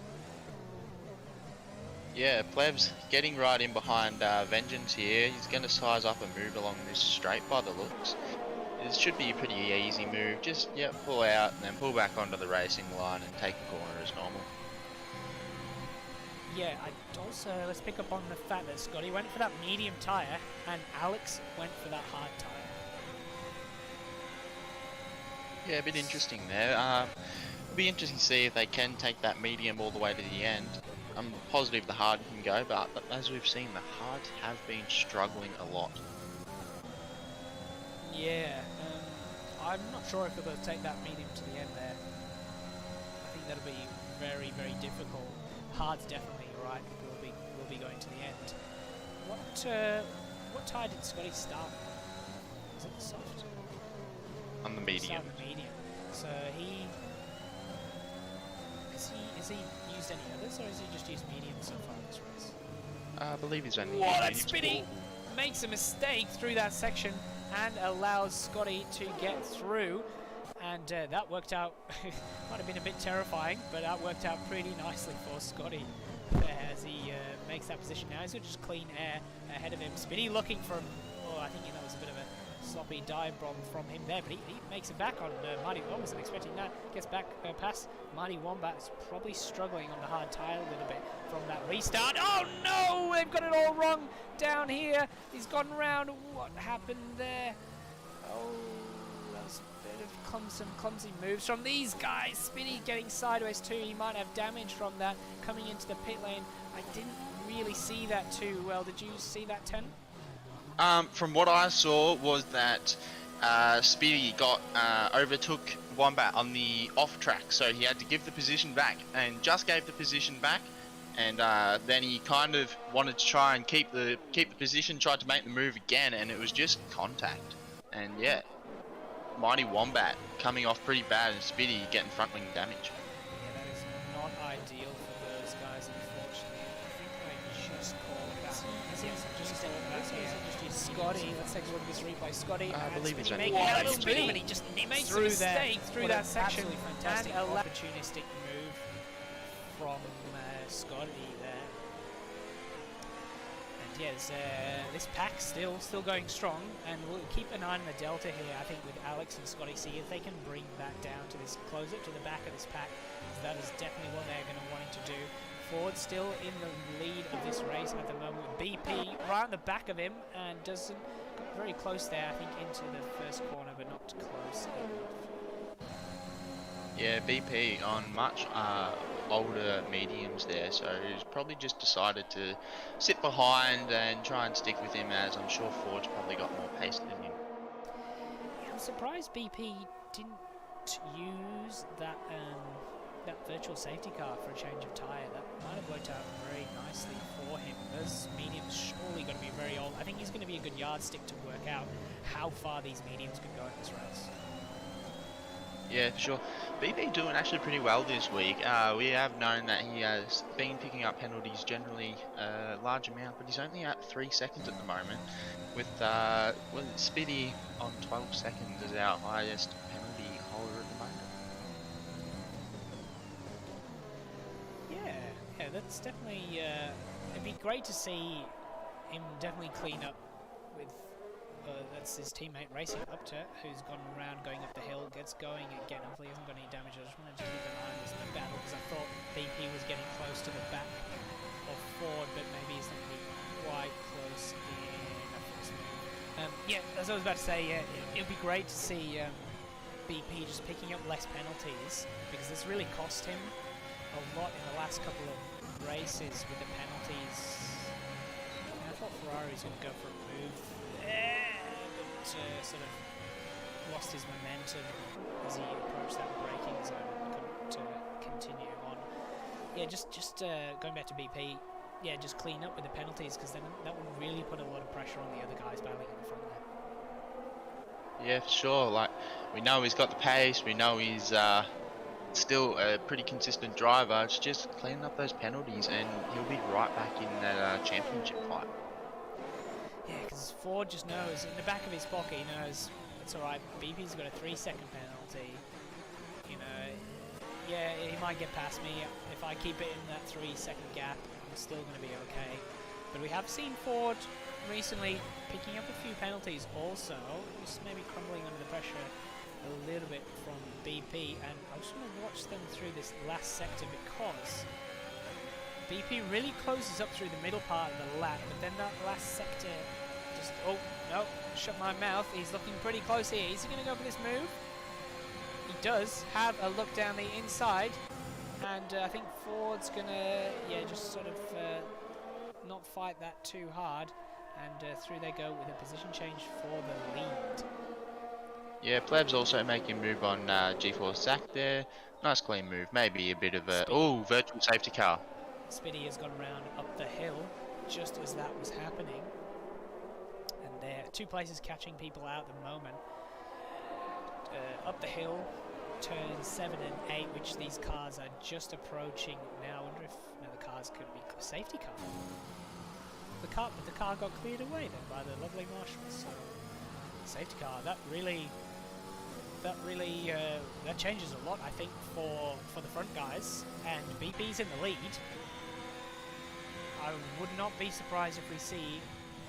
Yeah, Pleb's getting right in behind Vengeance here. He's going to size up and move along this straight by the looks. It should be a pretty easy move. Just, pull out and then pull back onto the racing line and take a corner as normal. Yeah, let's pick up on the fact that Scotty went for that medium tyre and Alex went for that hard tyre. Yeah, a bit interesting there. It'll be interesting to see if they can take that medium all the way to the end. I'm positive the hard can go, but as we've seen, the hards have been struggling a lot. Yeah, I'm not sure if they'll take that medium to the end there. I think that'll be very, very difficult. Hard's definitely right. Will be going to the end. What tire did Scotty start? Was it the soft? On the medium. Start medium. So has he used any others, or has he just used medium so far in this race? I believe he's only. Whoa, that's Spinny! Makes a mistake through that section and allows Scotty to get through, and that worked out. Might have been a bit terrifying, but that worked out pretty nicely for Scotty as he makes that position. Now he's got just clean air ahead of him. Spinny looking for him. Oh, I think that was a bit of a sloppy dive bomb from him there, but he makes it back on Marty. I wasn't expecting that. Gets back past Marty Wombat. Is probably struggling on the hard tire a little bit from that restart. Oh no, they've got it all wrong down here. He's gone round. What happened there? Oh, that was a bit of some clumsy moves from these guys. Spinny getting sideways too. He might have damage from that coming into the pit lane. I didn't really see that too well. Did you see that, Ten? From what I saw was that Speedy overtook Wombat on the off track, so he had to give the position back, and just gave the position back, and then he kind of wanted to try and keep the position, tried to make the move again, and it was just contact. And yeah, Mighty Wombat coming off pretty bad, and Spitty getting front wing damage. Yeah, that is not ideal for those guys, unfortunately. I think I just called that. Yes, just Scotty, let's take a look at this replay. Scotty, I believe it's making a a move, and he just makes a mistake through that section. fantastic And a opportunistic move from Scotty there. And yes, this pack still going strong, and we'll keep an eye on the delta here. I think with Alex and Scotty, see if they can bring that down to this, close it to the back of this pack. That is definitely what they're going to want to do. Ford still in the lead of this race at the moment with BP right on the back of him, and got very close there, I think, into the first corner, but not close enough. Yeah, BP on much older mediums there, so he's probably just decided to sit behind and try and stick with him, as I'm sure Ford's probably got more pace than him. Yeah, I'm surprised BP didn't use that virtual safety car for a change of tyre. That might have worked out very nicely for him. Those mediums surely going to be very old. I think he's going to be a good yardstick to work out how far these mediums could go in this race. Yeah, for sure. BP doing actually pretty well this week. We have known that he has been picking up penalties generally a large amount, but he's only at 3 seconds at the moment, with Spitty on 12 seconds as our highest penalty holder at the moment. Yeah, that's definitely. It'd be great to see him definitely clean up with. That's his teammate racing up to, who's gone around going up the hill, gets going again. Hopefully, he hasn't got any damage. I just wanted to keep an eye on this battle because I thought BP was getting close to the back of Ford, but maybe he's not really quite close enough. Yeah, as I was about to say, yeah, it'd be great to see BP just picking up less penalties, because this really cost him a lot in the last couple of races with the penalties. I thought Ferrari was going to go for a move there, but sort of lost his momentum as he approached that braking zone and couldn't continue on. Yeah, just going back to BP, yeah, just clean up with the penalties, because then that would really put a lot of pressure on the other guys battling in the front there. Yeah, for sure. Like, we know he's got the pace, we know he's still a pretty consistent driver. It's just cleaning up those penalties, and he'll be right back in that championship fight. Yeah, because Ford just knows, in the back of his pocket, he knows it's alright, BP's got a 3-second penalty. You know, yeah, he might get past me. If I keep it in that 3-second gap, I'm still going to be okay. But we have seen Ford recently picking up a few penalties also, just maybe crumbling under the pressure a little bit from BP, and I just want to watch them through this last sector, because BP really closes up through the middle part of the lap, but then that last sector just, oh no, shut my mouth, he's looking pretty close here. Is he going to go for this move? He does have a look down the inside, and I think Ford's going to, yeah, just sort of not fight that too hard, and through they go with a position change for the lead. Yeah, Pleb's also making a move on G-Force Zach there. Nice clean move, maybe a bit of a, oh, virtual safety car. Spitty has gone around up the hill just as that was happening, and there are 2 places catching people out at the moment. Up the hill, turns 7 and 8, which these cars are just approaching now. I wonder if the cars could be safety car. But the car got cleared away then by the lovely marshals. So safety car, that changes a lot, I think, for the front guys. And BP's in the lead. I would not be surprised if we see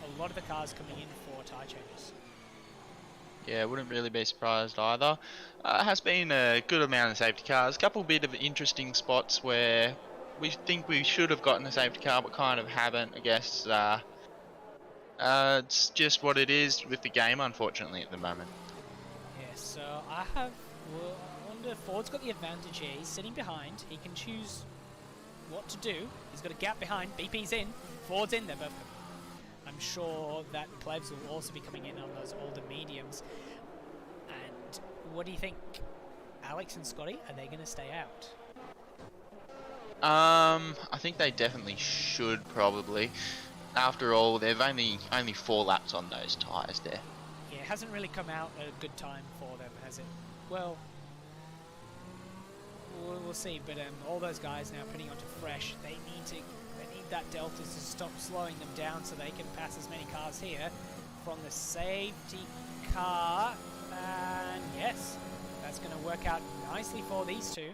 a lot of the cars coming in for tyre changes. Yeah, wouldn't really be surprised either. Has been a good amount of safety cars. A couple bit of interesting spots where we think we should have gotten a safety car but kind of haven't, I guess. It's just what it is with the game, unfortunately, at the moment. Yeah, so I wonder, Ford's got the advantage here. He's sitting behind. He can choose what to do. He's got a gap behind. BP's in. Ford's in there, but I'm sure that Plebs will also be coming in on those older mediums. And what do you think? Alex and Scotty, are they going to stay out? I think they definitely should probably. After all, they've only 4 laps on those tyres there. Yeah, it hasn't really come out at a good time for them, has it? Well, we'll see. But all those guys now putting onto fresh, they need that delta to stop slowing them down so they can pass as many cars here from the safety car. And yes, that's going to work out nicely for these two.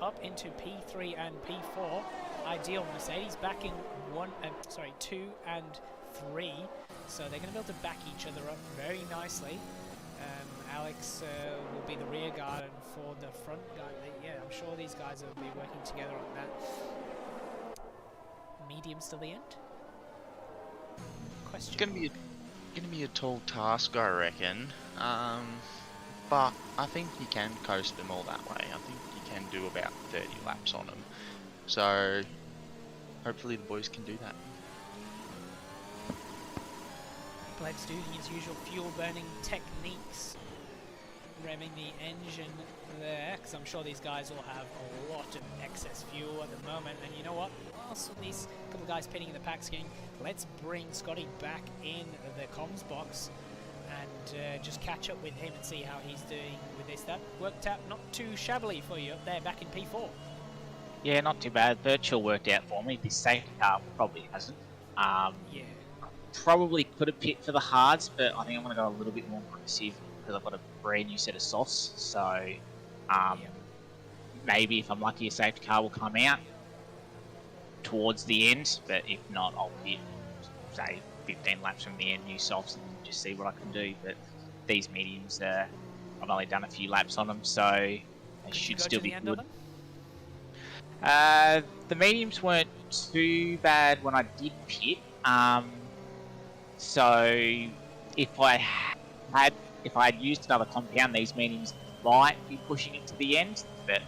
Up into P3 and P4. Ideal. Mercedes back in 2 and 3. So they're going to be able to back each other up very nicely. Alex will be the rear guard, and for the front guard, yeah, I'm sure these guys will be working together on that. Mediums to the end? Question. It's gonna be a tall task, I reckon. But I think you can coast them all that way. I think you can do about 30 laps on them. So hopefully the boys can do that. Let's do his usual fuel burning techniques. Revving the engine there, because I'm sure these guys will have a lot of excess fuel at the moment. And you know what? Also, these couple of guys pitting in the pack scheme, let's bring Scotty back in the comms box and just catch up with him and see how he's doing with this. That worked out not too shabbily for you up there back in P4. Yeah, not too bad. Virtual worked out for me. This safety car probably hasn't. Yeah. Probably could have pit for the hards, but I think I'm going to go a little bit more aggressive because I've got a brand new set of softs. So maybe if I'm lucky, a safety car will come out towards the end. But if not, I'll pit, say, 15 laps from the end, new softs, and just see what I can do. But these mediums, I've only done a few laps on them, so they should still be good. The mediums weren't too bad when I did pit. So if I had used another compound, these mediums might be pushing it to the end. But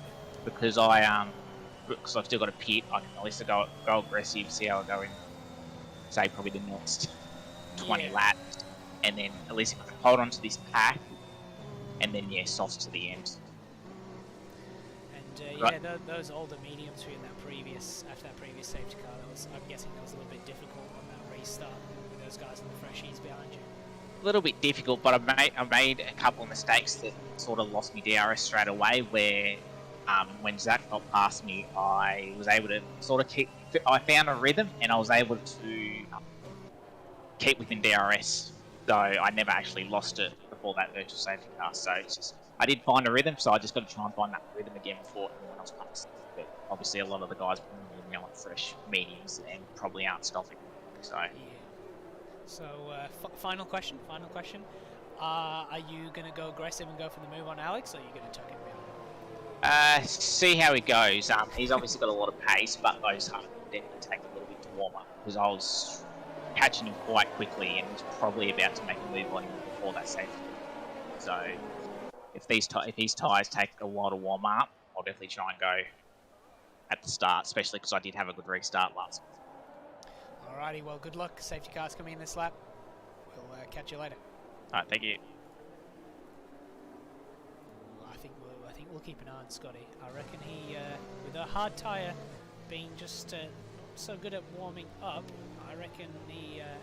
because I've still got a pit, I can at least go aggressive, see how I go in, say probably the next 20 laps, and then at least if I can hold on to this pack, and then softs to the end. And right. those older mediums were in after that previous safety car. I'm guessing that was a little bit difficult on that restart with those guys in the freshies behind you. A little bit difficult, but I made a couple of mistakes that sort of lost me DRS straight away. Where when Zach got past me, I was able to sort of I found a rhythm, and I was able to keep within DRS. So I never actually lost it before that virtual safety car. So it's just I did find a rhythm, so I just got to try and find that rhythm again before anyone else passed. But obviously, a lot of the guys are now on fresh mediums and probably aren't stopping. So. Yeah. So, final question. Are you going to go aggressive and go for the move on Alex, or are you going to tuck him down? See how he goes. He's obviously got a lot of pace, but those have definitely take a little bit to warm up, because I was catching him quite quickly and was probably about to make a move on him before that safety. So, if his tyres take a while to warm up, I'll definitely try and go at the start, especially because I did have a good restart last. Alrighty, well, good luck. Safety car's coming in this lap. We'll catch you later. Alright, thank you. I think we'll keep an eye on Scotty. I reckon he, with a hard tyre being just so good at warming up, I reckon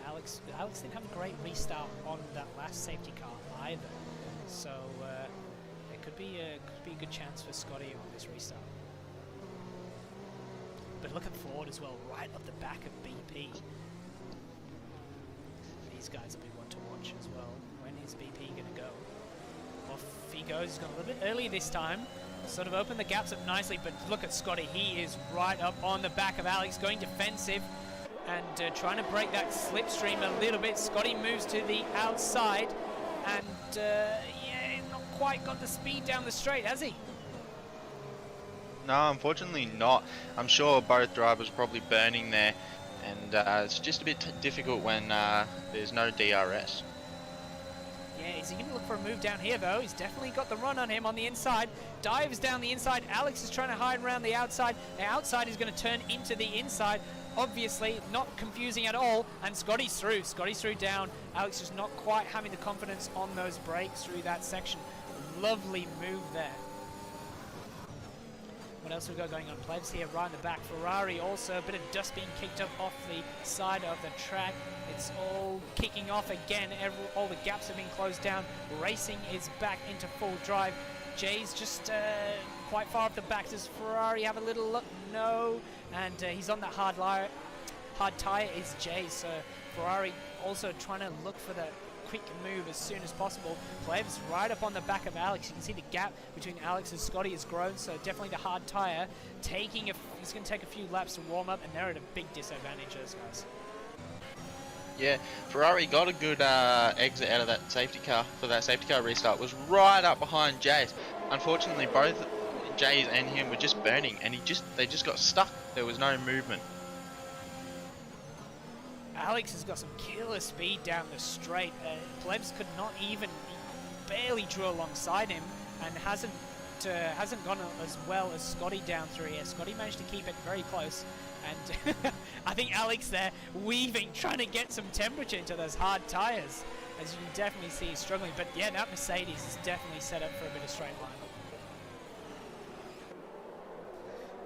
Alex didn't have a great restart on that last safety car either. So it could be a good chance for Scotty on this restart. But looking forward as well, right up the back of BP. These guys will be one to watch as well. When is BP going to go? Off he goes. He's gone a little bit early this time. Sort of opened the gaps up nicely, but look at Scotty. He is right up on the back of Alex, going defensive and trying to break that slipstream a little bit. Scotty moves to the outside and not quite got the speed down the straight, has he? No, unfortunately not. I'm sure both drivers are probably burning there, and it's just a bit difficult when there's no DRS. Yeah, is he going to look for a move down here though? He's definitely got the run on him on the inside. Dives down the inside. Alex is trying to hide around the outside. The outside is going to turn into the inside. Obviously, not confusing at all. And Scotty's through. Scotty's through down. Alex just not quite having the confidence on those brakes through that section. Lovely move there. What else we got going on? Plebs here right in the back. Ferrari also, a bit of dust being kicked up off the side of the track. It's all kicking off again. All the gaps have been closed down. Racing is back into full drive. Jay's just quite far off the back. Does Ferrari have a little look? No. And he's on that hard tyre is Jay. So Ferrari also trying to look for the quick move as soon as possible. Plebs right up on the back of Alex. You can see the gap between Alex and Scotty has grown, so definitely the hard tyre. He's going to take a few laps to warm up, and they're at a big disadvantage, those guys. Yeah, Ferrari got a good exit out of that safety car for that safety car restart. Was right up behind Jay's. Unfortunately, both Jay's and him were just burning, and they just got stuck. There was no movement. Alex has got some killer speed down the straight. Plebs could not even, barely drew alongside him, and hasn't gone as well as Scotty down through here. Scotty managed to keep it very close, and I think Alex there weaving, trying to get some temperature into those hard tyres, as you can definitely see he's struggling. But yeah, that Mercedes is definitely set up for a bit of straight line.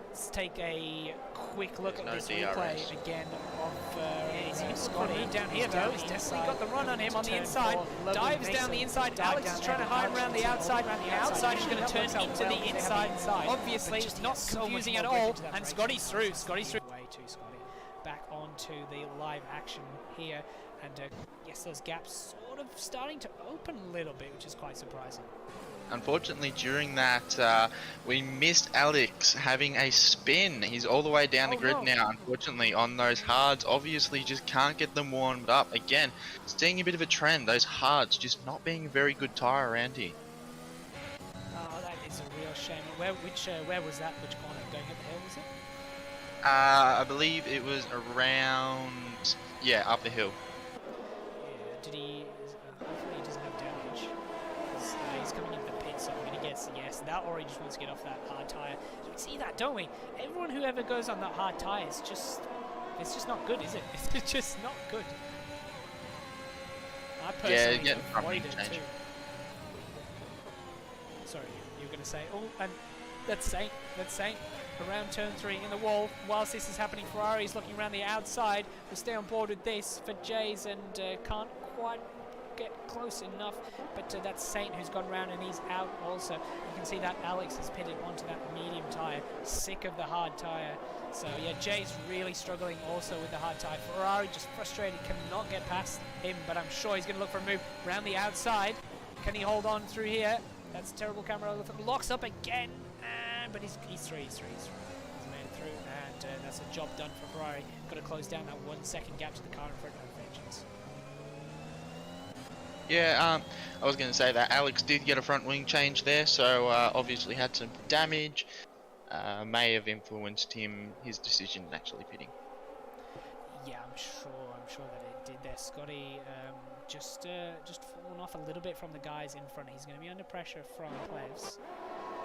Let's take a quick look at this replay again of Scotty down here though. He's definitely got the run on him on the inside. Dives down the inside. Alex is trying to hide around the outside. The outside is going to turn into the inside. Obviously, it's not confusing at all. And Scotty's through. Scotty's through. Way to Scotty. Back onto the live action here. And yes, those gaps sort of starting to open a little bit, which is quite surprising. Unfortunately, during that, we missed Alex having a spin. He's all the way down the grid now, unfortunately, on those hards. Obviously, just can't get them warmed up. Again, seeing a bit of a trend, those hards just not being a very good tyre around here. Oh, that is a real shame. Where was that? Which corner? Going up the hill, was it? I believe it was around, yeah, up the hill. Yeah, did he... hopefully he doesn't have damage. Because he's coming into the pit, so I'm going to guess yes. That, or he just wants to get off that hard tyre. We see that, don't we? Everyone who ever goes on that hard tyre is just... It's just not good, is it? It's just not good. I personally avoid it too. Sorry, you were going to say... Oh, and that's Saint. That's Saint. Around turn 3 in the wall. Whilst this is happening, Ferrari's looking around the outside. We'll stay on board with this for Jays and can't quite get close enough. But that's Saint who's gone around and he's out also. You can see that Alex has pitted onto that medium tyre. Sick of the hard tyre. So yeah, Jay's really struggling also with the hard tyre. Ferrari just frustrated, cannot get past him, but I'm sure he's going to look for a move around the outside. Can he hold on through here? That's a terrible camera. Locks up again. But he's through. He's made it through, and that's a job done for Ferrari. Got to close down that 1 second gap to the car in front of Vengeance. Yeah, I was going to say that Alex did get a front wing change there, so obviously had some damage. May have influenced his decision in actually pitting. Yeah, I'm sure that it did there. Scotty just fallen off a little bit from the guys in front. He's going to be under pressure from Plebs.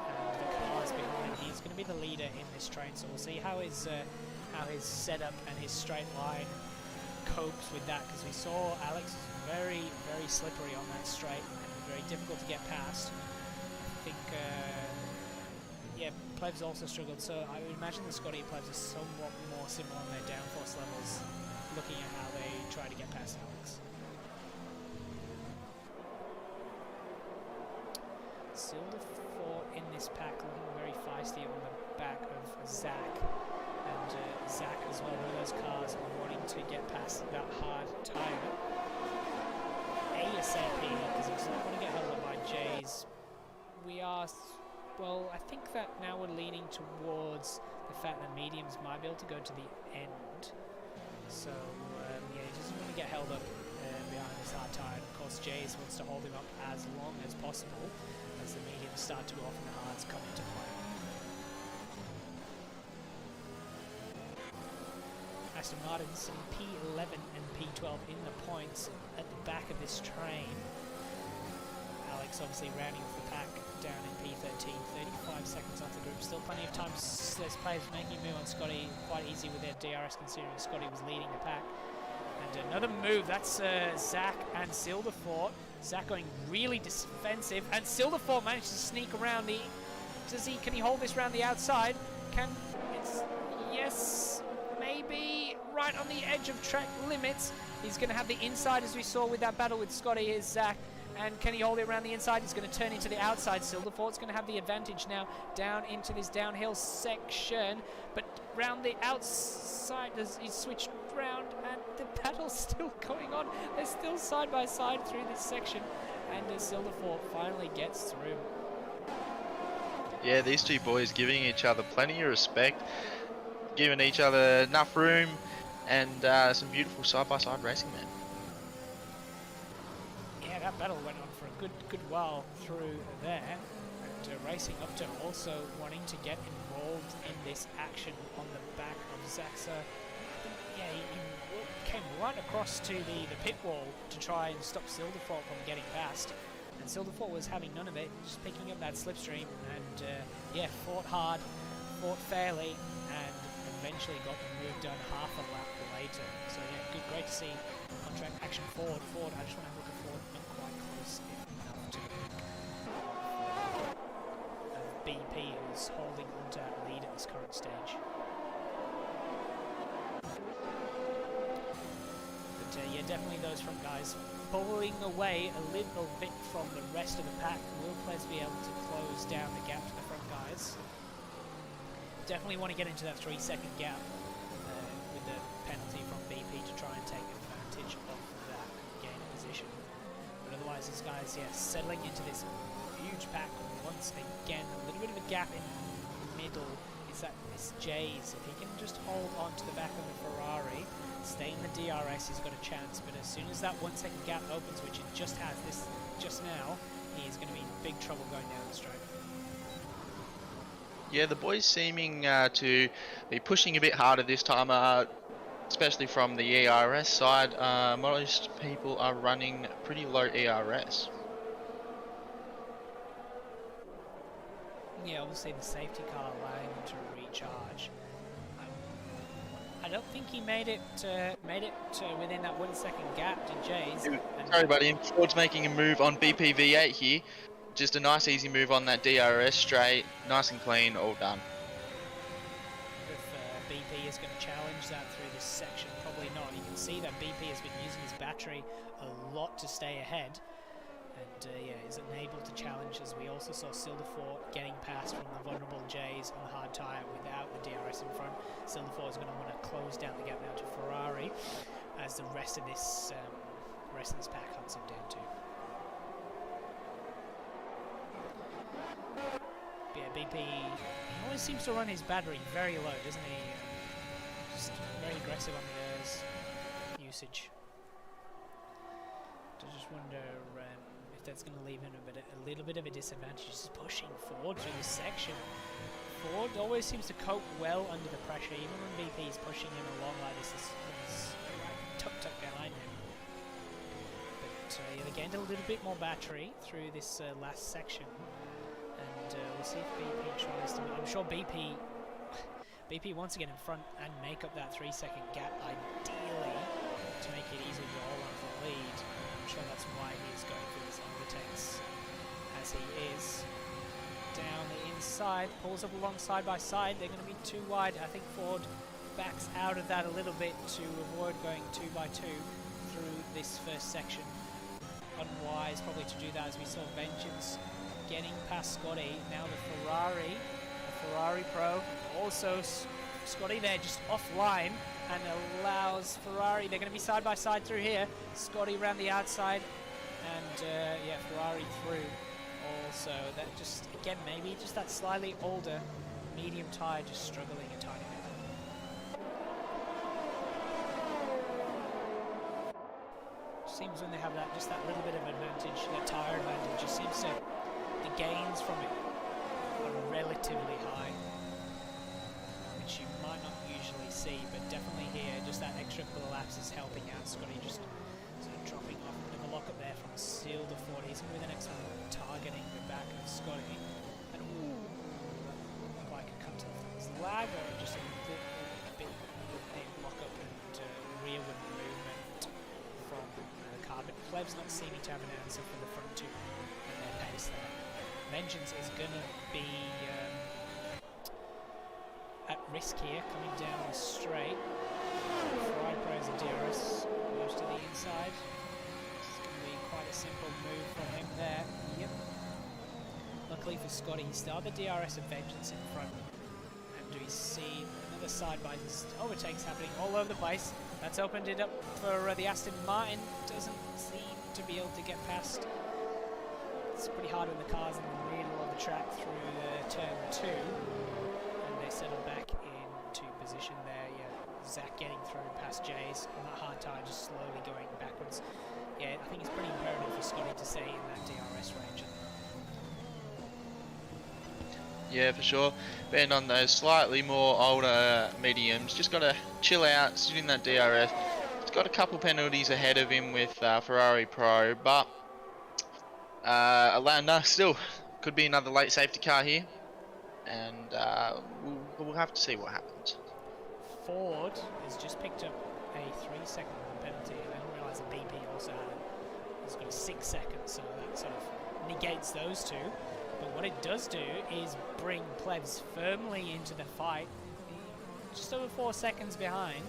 And the cars behind. He's going to be the leader in this train, so we'll see how his setup and his straight line copes with that, because we saw Alex is very, very slippery on that straight and very difficult to get past. I think, yeah, Plebs also struggled, so I would imagine the Scotty Plebs are somewhat more similar on their downforce levels, looking at how they try to get past Alex. Silver 4 in this pack, looking very feisty on the back of Zach. And Zach as well, one of those cars wanting to get past that hard tyre. ASAP, because it's not going to get held up by Jays. We are, well, I think that now we're leaning towards the fact that mediums might be able to go to the end. So, yeah, he doesn't want to get held up behind this hard tyre. Of course, Jays wants to hold him up as long as possible, as the mediums start to go off and the hards come into play. Aston Martin's P11 and P12 in the points at the back of this train. Alex obviously rounding off the pack down in P13, 35 seconds off the group. Still plenty of time. There's players making a move on Scotty quite easy with their DRS, considering Scotty was leading the pack. And another move, that's Zach and Silverfort. Zach going really defensive, and Silverfort managed to sneak around the Can he hold this round the outside? Yes, maybe right on the edge of track limits. He's going to have the inside, as we saw with that battle with Scotty, is Zach. And can he hold it around the inside? He's going to turn into the outside. Silverfort's going to have the advantage now down into this downhill section. But round the outside, he's switched round, and the battle's still going on. They're still side by side through this section. And Silverfort finally gets through. Yeah, these two boys giving each other plenty of respect, giving each other enough room, and some beautiful side-by-side racing, man. Yeah, that battle went on for a good while through there, and Racing Up to also wanting to get involved in this action on the back of Zaxa. Yeah, he came right across to the pit wall to try and stop Silverfort from getting past, and Silverfort was having none of it, just picking up that slipstream, and yeah, fought hard, fought fairly, and eventually got the move done half a lap later. So yeah, great to see contract action forward. I just want to have a look at Ford, not quite close enough to BP, who's holding onto that lead at this current stage. But yeah, definitely those front guys pulling away a little bit from the rest of the pack. Will Ples be able to close down the gap to the front guys? Definitely want to get into that 3-second gap with the penalty from BP to try and take advantage of that gain of position. But otherwise, these guys, yeah, settling into this huge pack once again. A little bit of a gap in the middle is Jay's. If he can just hold on to the back of the Ferrari, stay in the DRS, he's got a chance. But as soon as that 1-second gap opens, which it just has just now, he is going to be in big trouble going down the straight. Yeah, the boys seeming to be pushing a bit harder this time, especially from the ERS side. Most people are running pretty low ERS. Yeah, obviously the safety car allowing him to recharge. I don't think he made it within that 1-second gap to Jay's. Sorry, buddy. Ford's making a move on BPV8 here. Just a nice easy move on that DRS straight, nice and clean, all done. If BP is going to challenge that through this section, probably not. You can see that BP has been using his battery a lot to stay ahead, and yeah, isn't able to challenge, as we also saw Silverfort getting past from the vulnerable Jays on the hard tyre without the DRS in front. Silverfort is going to want to close down the gap now to Ferrari, as the rest of this pack hunts him down too. Yeah, BP, he always seems to run his battery very low, doesn't he? Just very aggressive on the usage. I just wonder if that's going to leave him a little bit of a disadvantage. Just pushing forward through this section. Ford always seems to cope well under the pressure, even when BP is pushing him along like this. He's right tucked behind him. But yeah, they gained a little bit more battery through this last section. And we'll see if BP tries to... I'm sure BP wants to get in front and make up that 3-second gap, ideally, to make it easy to hold on for the lead. I'm sure that's why he is going for these overtakes, as he is. Down the inside, pulls up along side by side. They're going to be too wide. I think Ford backs out of that a little bit to avoid going 2x2 through this first section. Unwise probably to do that, as we saw Vengeance getting past Scotty. Now the Ferrari Pro, also Scotty there just offline, and allows Ferrari, they're going to be side by side through here. Scotty around the outside, and yeah, Ferrari through also. That just, again, maybe just that slightly older medium tyre just struggling a tiny bit. Seems when they have that, just that little bit of advantage, that tyre advantage, just seems to, the gains from it are relatively high, which you might not usually see, but definitely here, just that extra couple of laps is helping out Scotty, just sort of dropping off a bit of a lock up there from Silverfort. He's going to be the next one targeting the back of Scotty, and ooh, like a cut off his lag, or just a little bit of a lock up and rearward movement from the car, but Pleb's not seeming to have an answer for the front two and their pace there. Vengeance is going to be at risk here, coming down the straight. Fry Pros and DRS moves to the inside. It's going to be quite a simple move from him there. Yep. Luckily for Scotty, he still had the DRS of Vengeance in front. And do we see another side by his overtakes happening all over the place? That's opened it up for the Aston Martin. Doesn't seem to be able to get past. It's pretty hard when the car's in the middle of the track through turn 2. And they settle back into position there. Yeah, Zach getting through past Jay's on that hard tire, just slowly going backwards. Yeah, I think it's pretty imperative for Scotty to stay in that DRS range. Yeah, for sure. Being on those slightly more older mediums, just got to chill out, sit in that DRS. He's got a couple penalties ahead of him with Ferrari Pro, but no, still could be another late safety car here, and we'll have to see what happens. Ford has just picked up a 3-second penalty, and I didn't realise that BP also had it. He's got a 6 seconds, so that sort of negates those two. But what it does do is bring Plebs firmly into the fight. Just over 4 seconds behind.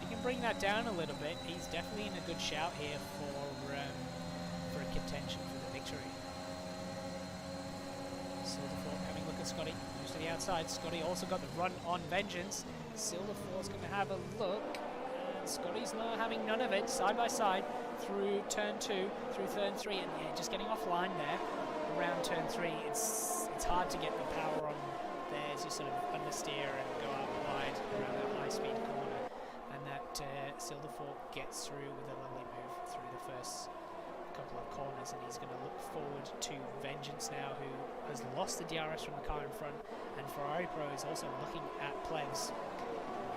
He can bring that down a little bit. He's definitely in a good shout here for a contention for the victory. Silverfort having a look at Scotty. Moves to the outside. Scotty also got the run on Vengeance. Silverfort's going to have a look. And Scotty's not having none of it. Side by side through turn 2, through turn 3. And yeah, just getting offline there. Around turn 3, it's hard to get the power on there as you sort of understeer and go out wide around that high-speed corner, and that Silverfort gets through with a lovely move through the first couple of corners, and he's going to look forward to Vengeance now, who has lost the DRS from the car in front, and Ferrari Pro is also looking at Plebs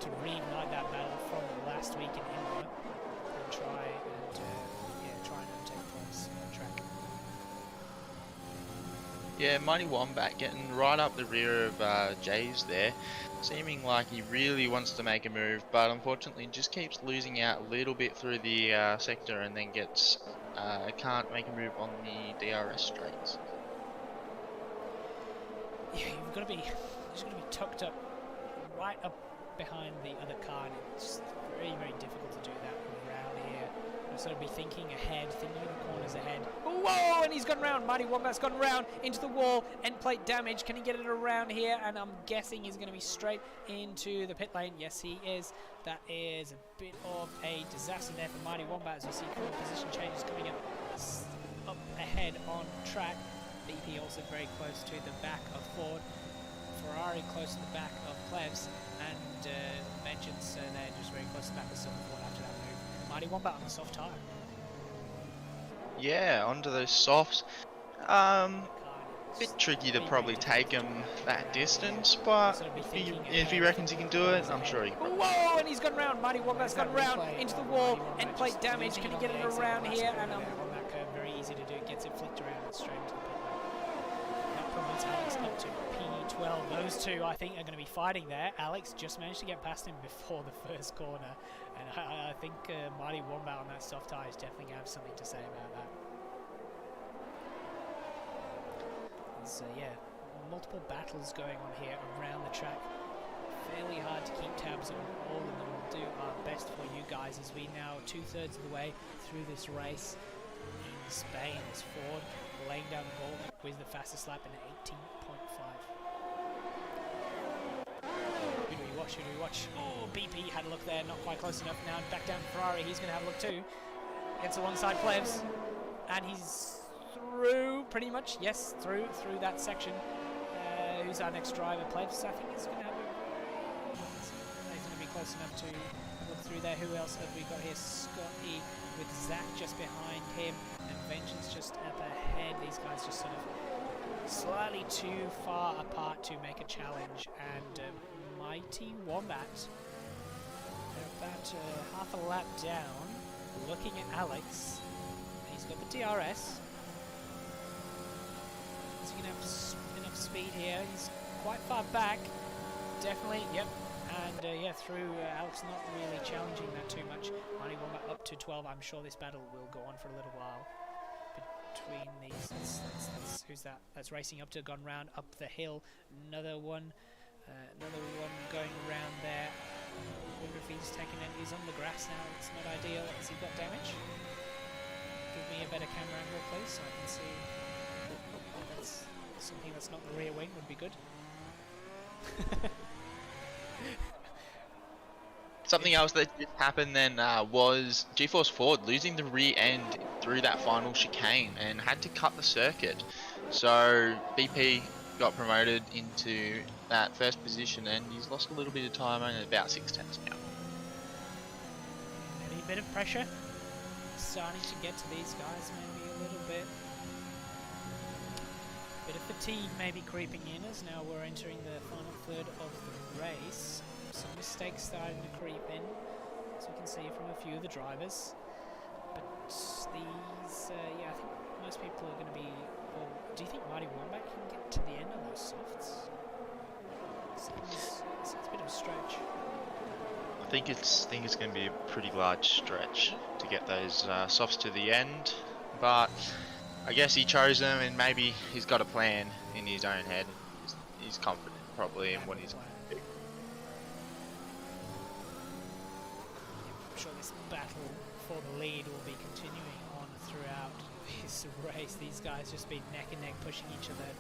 to reignite that battle from last week in Imola and try and overtake Plebs on track. Yeah, Mighty Wombat getting right up the rear of Jay's there, seeming like he really wants to make a move, but unfortunately just keeps losing out a little bit through the sector, and then can't make a move on the DRS straights. Yeah, you've got to be tucked up right up behind the other car, and it's very, very difficult to do that around here. Sort of be thinking ahead, thinking of the corners ahead. Whoa! And he's gone round. Mighty Wombat's gone round into the wall. End plate damage. Can he get it around here? And I'm guessing he's going to be straight into the pit lane. Yes, he is. That is a bit of a disaster there for Mighty Wombat, as we see cool position changes coming up ahead on track. BP also very close to the back of Ford. Ferrari close to the back of Plebs. And Vengeance there just very close to the back of Silverford after that move. Mighty Wombat on the soft tyre. Yeah, onto those softs. Bit tricky to probably take him that distance, but if he reckons he can do it, I'm sure he can. Whoa! And he's gone round. Mighty Wombat's gone round into the wall. End plate damage. Can he get it around here? And on that curve, very easy to do. Gets it flicked around and straight into the pit lane. That promotes Alex up to P12. Those two, I think, are going to be fighting there. Alex just managed to get past him before the first corner, and I think Mighty Wombat on that soft tyre is definitely going to have something to say about that. So yeah, multiple battles going on here around the track. Fairly hard to keep tabs on all of them. We'll do our best for you guys as we now 2/3 of the way through this race in Spain. As Ford laying down the ball with the fastest lap in 18.5. Who do we watch? Who do we watch? Oh, BP had a look there, not quite close enough. Now back down to Ferrari. He's going to have a look too. Gets alongside Plebs, and he's through pretty much. Yes, through that section. Who's our next driver? Plebs, I think he's going to have he's going to be close enough to look through there. Who else have we got here? Scotty with Zach just behind him, and Vengeance just at the head. These guys just sort of slightly too far apart to make a challenge, and Mighty Wombat, they're about half a lap down, looking at Alex. He's got the DRS. He's going to have enough speed here. He's quite far back. Definitely, yep. And yeah, through Alex not really challenging that too much. Mighty Wombat up to 12. I'm sure this battle will go on for a little while between these. Who's that? That's racing up to, gone round up the hill. Another one going around there. I wonder if he's taken it. He's on the grass now. It's not ideal. Has he got damage? Give me a better camera angle, please, so I can see. That's something that's not the rear wing would be good. Something else that did happen then was GeForce Ford losing the rear end through that final chicane and had to cut the circuit. So BP got promoted into that first position and he's lost a little bit of time, only about 6 tenths now. Maybe a bit of pressure starting to get to these guys, maybe a little bit. Bit of fatigue maybe creeping in as now we're entering the final third of the race. Some mistakes starting to creep in, as you can see from a few of the drivers. But these, yeah, I think most people are going to be. Well, do you think Marty Wambach can get to the end on those softs? Seems a bit of a stretch. I think it's going to be a pretty large stretch to get those softs to the end, but I guess he chose them and maybe he's got a plan in his own head. He's confident probably in what he's going to do. I'm sure this battle for the lead will be continuing on throughout this race. These guys just been neck and neck pushing each other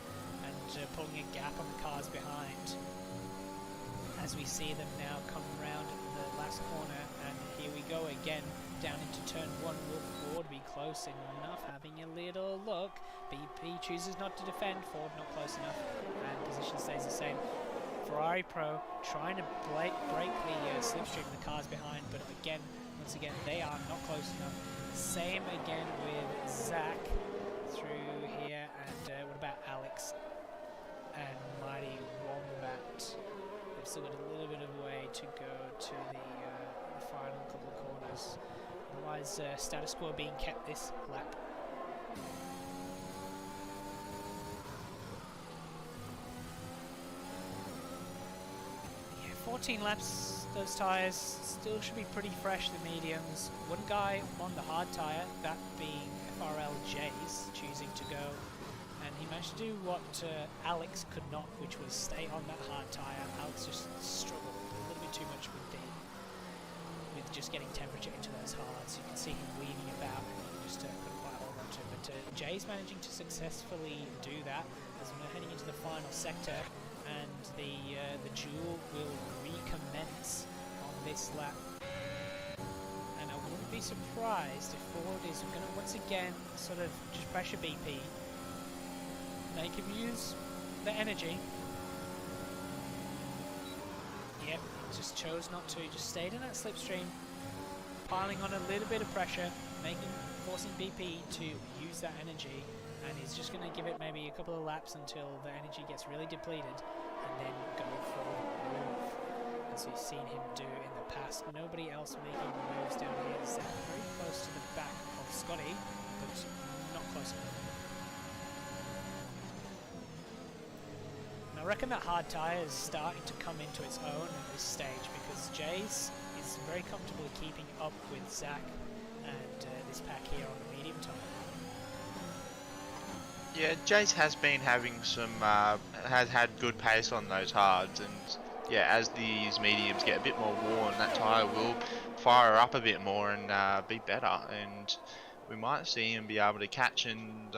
and pulling a gap on the cars behind. As we see them now come around the last corner, and here we go again down into turn 1. Will Ford be close enough? Having a little look. BP chooses not to defend. Ford not close enough, and position stays the same. Ferrari Pro trying to break the slipstream of the cars behind, but again, once again, they are not close enough. Same again with Zach through here, and what about Alex and Mighty Wombat? They've still got a little bit of way to go to the final couple of corners. Otherwise, status quo being kept this lap. Yeah, 14 laps, those tyres still should be pretty fresh, the mediums. One guy on the hard tyre, that being FRL J's, choosing to go. And he managed to do what Alex could not, which was stay on that hard tyre. Alex just struggled a little bit too much with just getting temperature into those hards. You can see him weaving about and he just couldn't quite hold on to it. But Jay's managing to successfully do that as we're heading into the final sector, and the duel will recommence on this lap. And I wouldn't be surprised if Ford is going to once again sort of just pressure BP. Make him use the energy. Yep, just chose not to. Just stayed in that slipstream, piling on a little bit of pressure, forcing BP to use that energy, and he's just going to give it maybe a couple of laps until the energy gets really depleted, and then go for the move, as we've seen him do in the past. Nobody else making moves down here. Zach very close to the back of Scotty, but not close enough. I reckon that hard tyre is starting to come into its own at this stage, because Jays is very comfortable keeping up with Zach and this pack here on the medium tyre. Yeah, Jace has been having some, has had good pace on those hards, and yeah, as these mediums get a bit more worn, that tyre will fire up a bit more and be better, and we might see him be able to catch and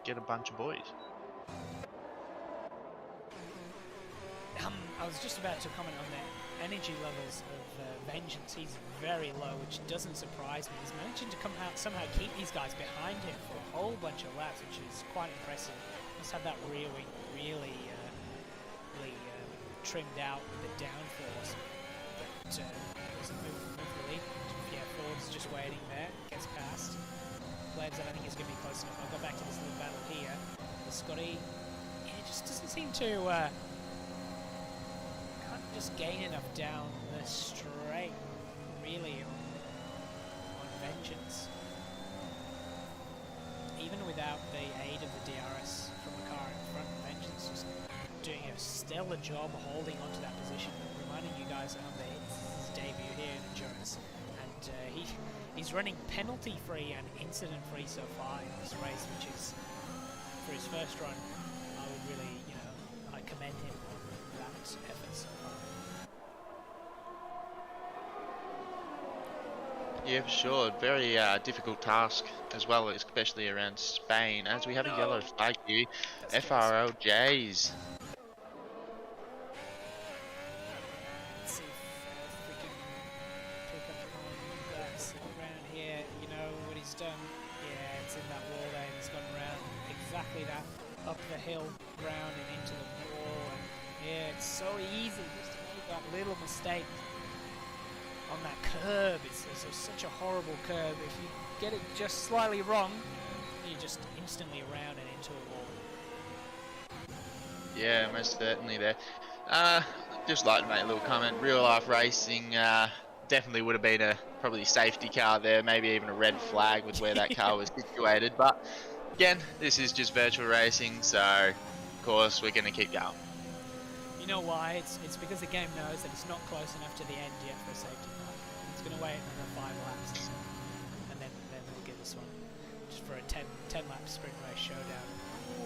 get a bunch of boys. I was just about to comment on the energy levels of Vengeance. He's very low, which doesn't surprise me. He's managing to come out, somehow keep these guys behind him for a whole bunch of laps, which is quite impressive. Must have that rear wing really trimmed out with the downforce. But doesn't move the lead. Yeah, Ford's just waiting there, gets past. Labs, I don't think he's going to be close enough. I'll go back to this little battle here. Scotty, yeah, just doesn't seem to just gain enough down the straight, really, on Vengeance. Even without the aid of the DRS from the car in front, Vengeance just doing a stellar job holding onto that position, reminding you guys of his debut here in Endurance. And He's running penalty-free and incident-free so far in this race, which is, for his first run, I would really, I commend him on that effort so far. Yeah, for sure. Very difficult task as well, especially around Spain, as we have a yellow flag here. FRLJs. Let's see if we can pick up on that around here. You know what he's done? Yeah, it's in that wall there, and he's gone around exactly that, up the hill, round and into the wall. And yeah, it's so easy just to make that little mistake on that curb. It's such a horrible curb. If you get it just slightly wrong, you're just instantly around and into a wall. Yeah, most certainly there. Just like to make a little comment. Real life racing definitely would have been a probably safety car there, maybe even a red flag with where that car was situated. But again, this is just virtual racing, so of course we're going to keep going. You know why? It's because the game knows that it's not close enough to the end yet for a safety car. It's going to wait another 5 laps, and then we'll get this one just for a 10 lap sprint race showdown.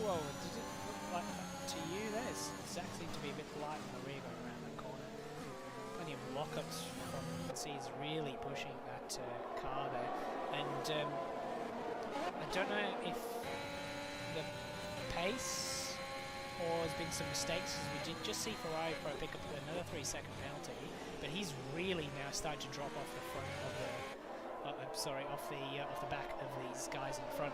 Whoa! Did it look like that to you? Zach seemed to be a bit light on the rear going around that corner. Plenty of lockups from you can see he's really pushing that car there, and I don't know if the pace or there's been some mistakes, as we did just see Ferrari Pro pick up another 3-second penalty, but he's really now starting to drop off the front of the, off the back of these guys in front.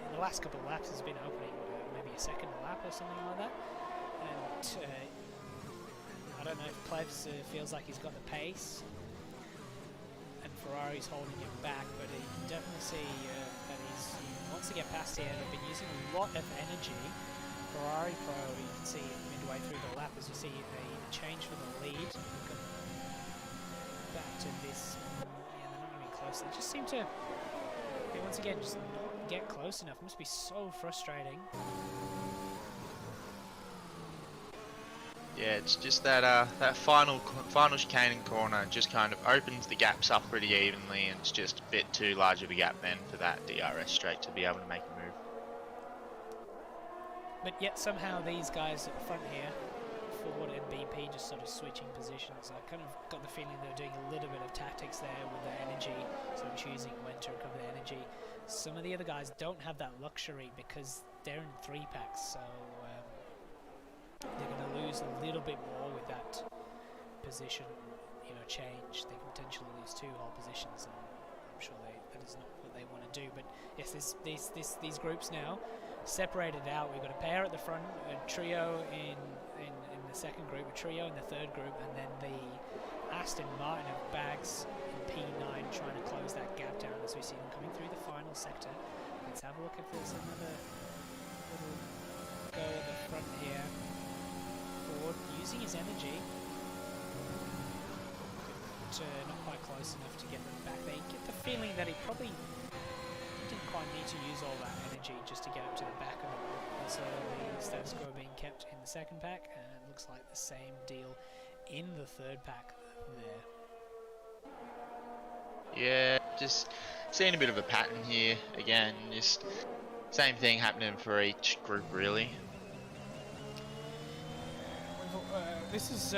In the last couple of laps, has been opening maybe a second lap or something like that, and I don't know if Plevs feels like he's got the pace, and Ferrari's holding him back, but you can definitely see that he wants to get past here. They've been using a lot of energy. Ferrari Pro, you can see midway through the lap, as you see they change for the lead. Look at back to this. Yeah, they're not going to be close. They just seem to, once again, just not get close enough. It must be so frustrating. Yeah, it's just that that final chicane corner just kind of opens the gaps up pretty evenly, and it's just a bit too large of a gap then for that DRS straight to be able to make a move. But yet somehow these guys at the front here, Ford and BP, just sort of switching positions. I kind of got the feeling they were doing a little bit of tactics there with their energy, so choosing when to recover their energy. Some of the other guys don't have that luxury because they're in 3-packs, so they're going to lose a little bit more with that position, change. They can potentially lose 2 whole positions, and I'm sure that is not what they want to do. But yes, these groups now separated out. We've got a pair at the front, a trio in the second group, a trio in the third group, and then the Aston Martin of Bags in P9 trying to close that gap down as we see them coming through the final sector. Let's have a look if there's another little go at the front here. Ford using his energy, but not quite close enough to get them back. They get the feeling that he probably didn't quite need to use all that energy just to get up to the back of the wall. And so the status quo being kept in the second pack, and it looks like the same deal in the third pack there. Yeah, just seeing a bit of a pattern here again. Just same thing happening for each group, really. This has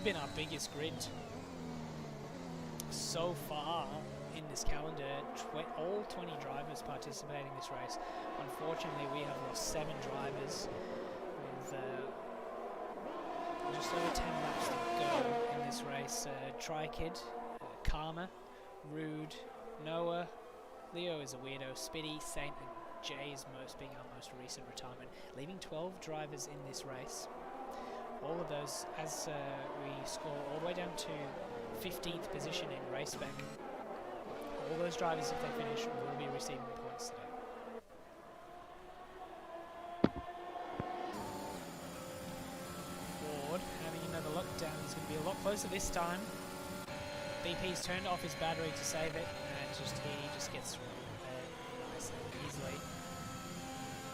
been our biggest grid so far in this calendar. All 20 drivers participating in this race. Unfortunately, we have lost 7 drivers with just over 10 laps to go in this race. Tri-Kid, Karma, Rude, Noah, Leo is a weirdo, Spitty, Saint, and Jay is being our most recent retirement, leaving 12 drivers in this race. All of those, as we score all the way down to 15th position in Race Spec, all those drivers, if they finish, will be receiving points today. Ford having another look down. It's going to be a lot closer this time. BP's turned off his battery to save it, and he just gets through nice and easily.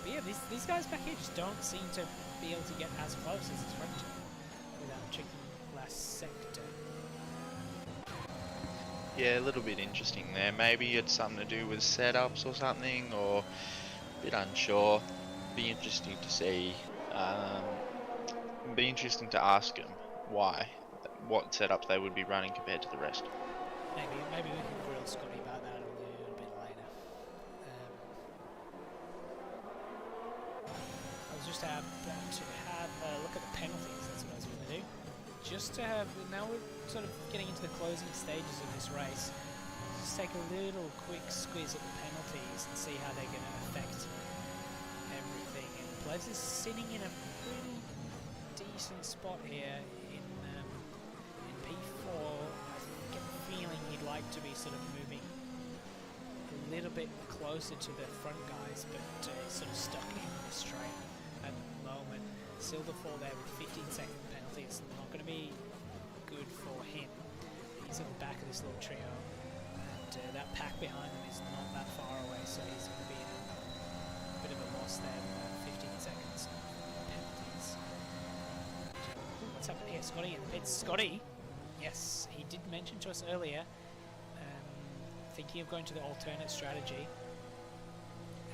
But yeah, these guys back here just don't seem to be able to get as close as his front without checking last sector. Yeah, a little bit interesting there. Maybe it's something to do with setups or something, or a bit unsure. Be interesting to see. Be interesting to ask him why, what setups they would be running compared to the rest. Maybe we can grill Scotty about that a little bit later. I was just to have a look at the penalties. That's what I was going to do. Just to have, now we're sort of getting into the closing stages of this race. Just take a little quick squeeze at the penalties and see how they're going to affect everything. And Plebs is sitting in a pretty decent spot here in P4. I get the feeling he'd like to be sort of moving a little bit closer to the front guys, but he's sort of stuck in the straight at the moment. Silverfall there with 15-second penalty. It's not going to be good for him. He's at the back of this little trio, and that pack behind him is not that far away, so he's going to be in a bit of a loss there with 15 seconds penalties. What's happening here? Scotty in the pits. Scotty, yes, he did mention to us earlier, thinking of going to the alternate strategy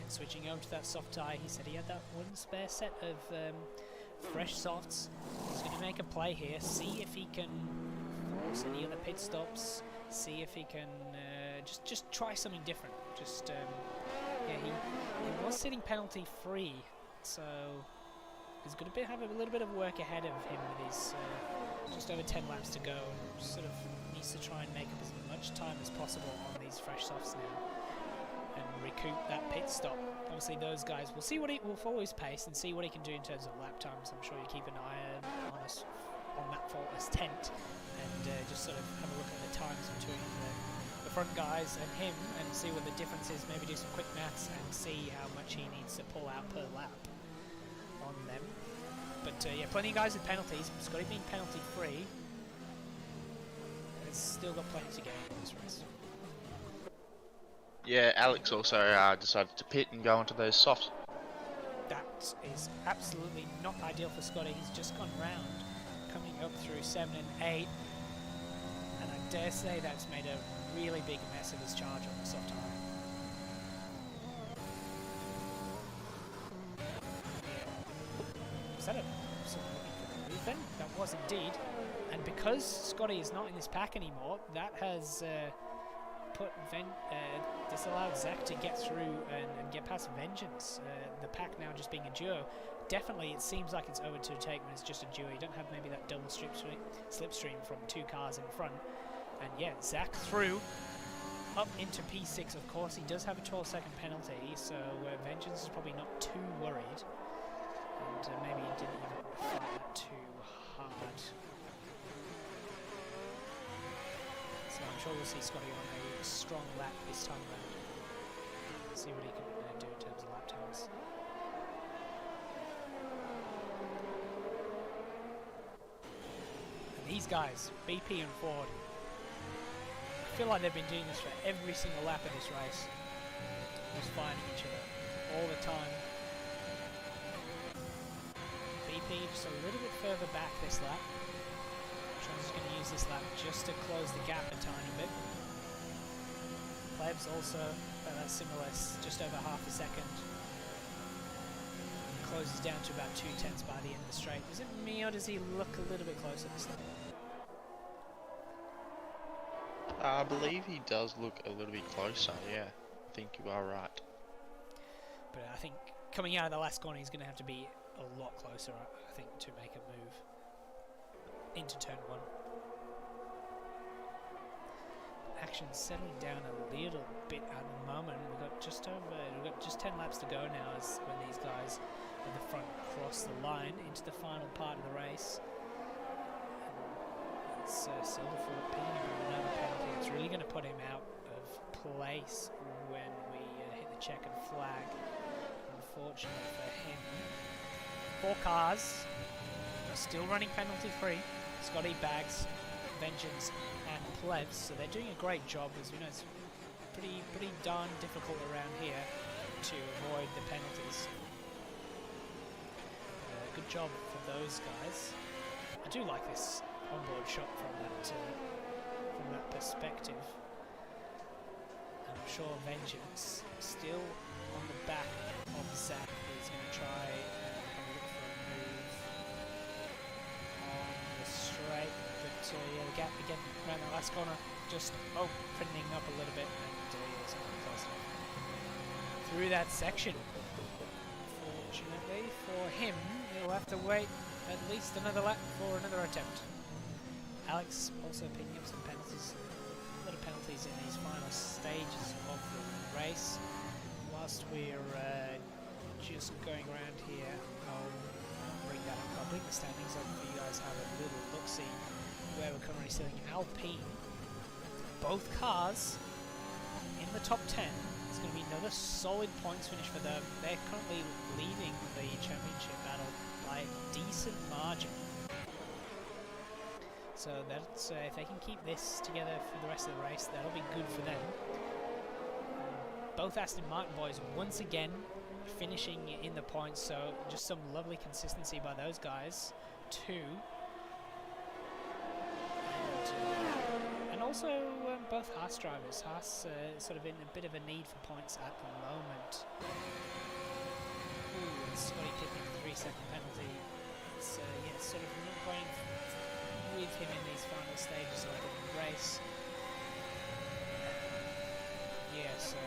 and switching over to that soft tie. He said he had that one spare set of fresh softs. He's going to make a play here, see if he can force any other pit stops, see if he can just try something different. Just yeah, he was sitting penalty free, so he's going to have a little bit of work ahead of him with his just over 10 laps to go. Sort of needs to try and make up as much time as possible on these fresh softs now and recoup that pit stop. Obviously those guys will see what he will follow his pace and see what he can do in terms of lap times. I'm sure you keep an eye on us on that faultless tent and just sort of have a look at the times between the front guys and him and see what the difference is. Maybe do some quick maths and see how much he needs to pull out per lap on them. But yeah, plenty of guys with penalties. Scotty being penalty free has still got plenty to gain in this race. Yeah, Alex also decided to pit and go onto those softs. That is absolutely not ideal for Scotty. He's just gone round, coming up through 7 and 8, and I dare say that's made a really big mess of his charge on the soft tire. Was that a sort of move then? That was indeed. And because Scotty is not in this pack anymore, that has disallowed Zach to get through and get past Vengeance. The pack now just being a duo. Definitely it seems like it's over to take when it's just a duo. You don't have maybe that double slipstream from 2 cars in front. And yeah, Zach through up into P6. Of course, he does have a 12-second penalty, so Vengeance is probably not too worried. And maybe he didn't even fight that too hard. So I'm sure we'll see Scotty on a strong lap this time around. See what he can do in terms of lap times. And these guys, BP and Ford, I feel like they've been doing this for every single lap of this race. Just fighting each other all the time. BP just a little bit further back this lap. Trans is going to use this lap just to close the gap a tiny bit. Plebs also similar, just over half a second. Closes down to about 2/10 by the end of the straight. Is it me or does he look a little bit closer this lap? I believe he does look a little bit closer, yeah. I think you are right. But I think coming out of the last corner he's going to have to be a lot closer, I think, to make a move into turn 1. Action settling down a little bit at the moment. We've got just 10 laps to go now as when these guys at the front cross the line into the final part of the race. And it's Silverford pinning him with another penalty. It's really going to put him out of place when we hit the checkered flag. Unfortunately for him. 4 cars are still running penalty free. Scotty, Bags, Vengeance and Plebs, so they're doing a great job. As you know, it's pretty darn difficult around here to avoid the penalties. Good job for those guys. I do like this onboard shot from that perspective. sure Vengeance still on the back of Zach is going to try and have a look for a move on the straight, but yeah, the gap again around the last corner just opening up a little bit, and yeah, something close enough through that section. Fortunately for him, he'll have to wait at least another lap for another attempt. Alex also picking up some penalties, a lot of penalties in these final stages of the race. Whilst we're just going around here, I'll bring that up. I'll bring the standings up for you guys to have a little look-see where we're currently sitting. Alpine, both cars in the top 10. It's going to be another solid points finish for them. They're currently leading the championship battle by a decent margin. So that's if they can keep this together for the rest of the race, that'll be good for them. Both Aston Martin boys once again finishing in the points, so just some lovely consistency by those guys too. And also both Haas drivers. Haas sort of in a bit of a need for points at the moment. Ooh, and Scotty picking a 3-second penalty. It's yeah, sort of not going with him in these final stages of the race. Yeah, so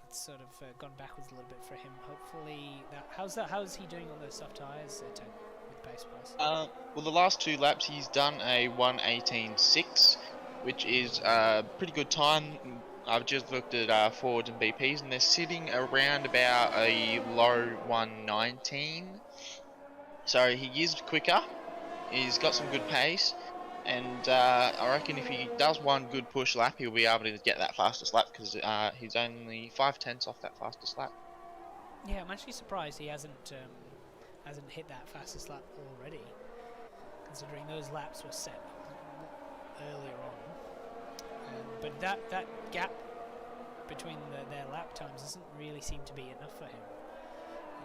it's sort of gone backwards a little bit for him. Hopefully that. How's he doing on those soft tyres, Ted, with pace wise? Well, the last 2 laps he's done a 1:18.6, which is a pretty good time. I've just looked at Fords and BPs, and they're sitting around about a low 1:19. So he is quicker. He's got some good pace, and I reckon if he does one good push lap, he'll be able to get that fastest lap, because he's only 5/10 off that fastest lap. Yeah, I'm actually surprised he hasn't hit that fastest lap already, considering those laps were set earlier on. But that gap between their lap times doesn't really seem to be enough for him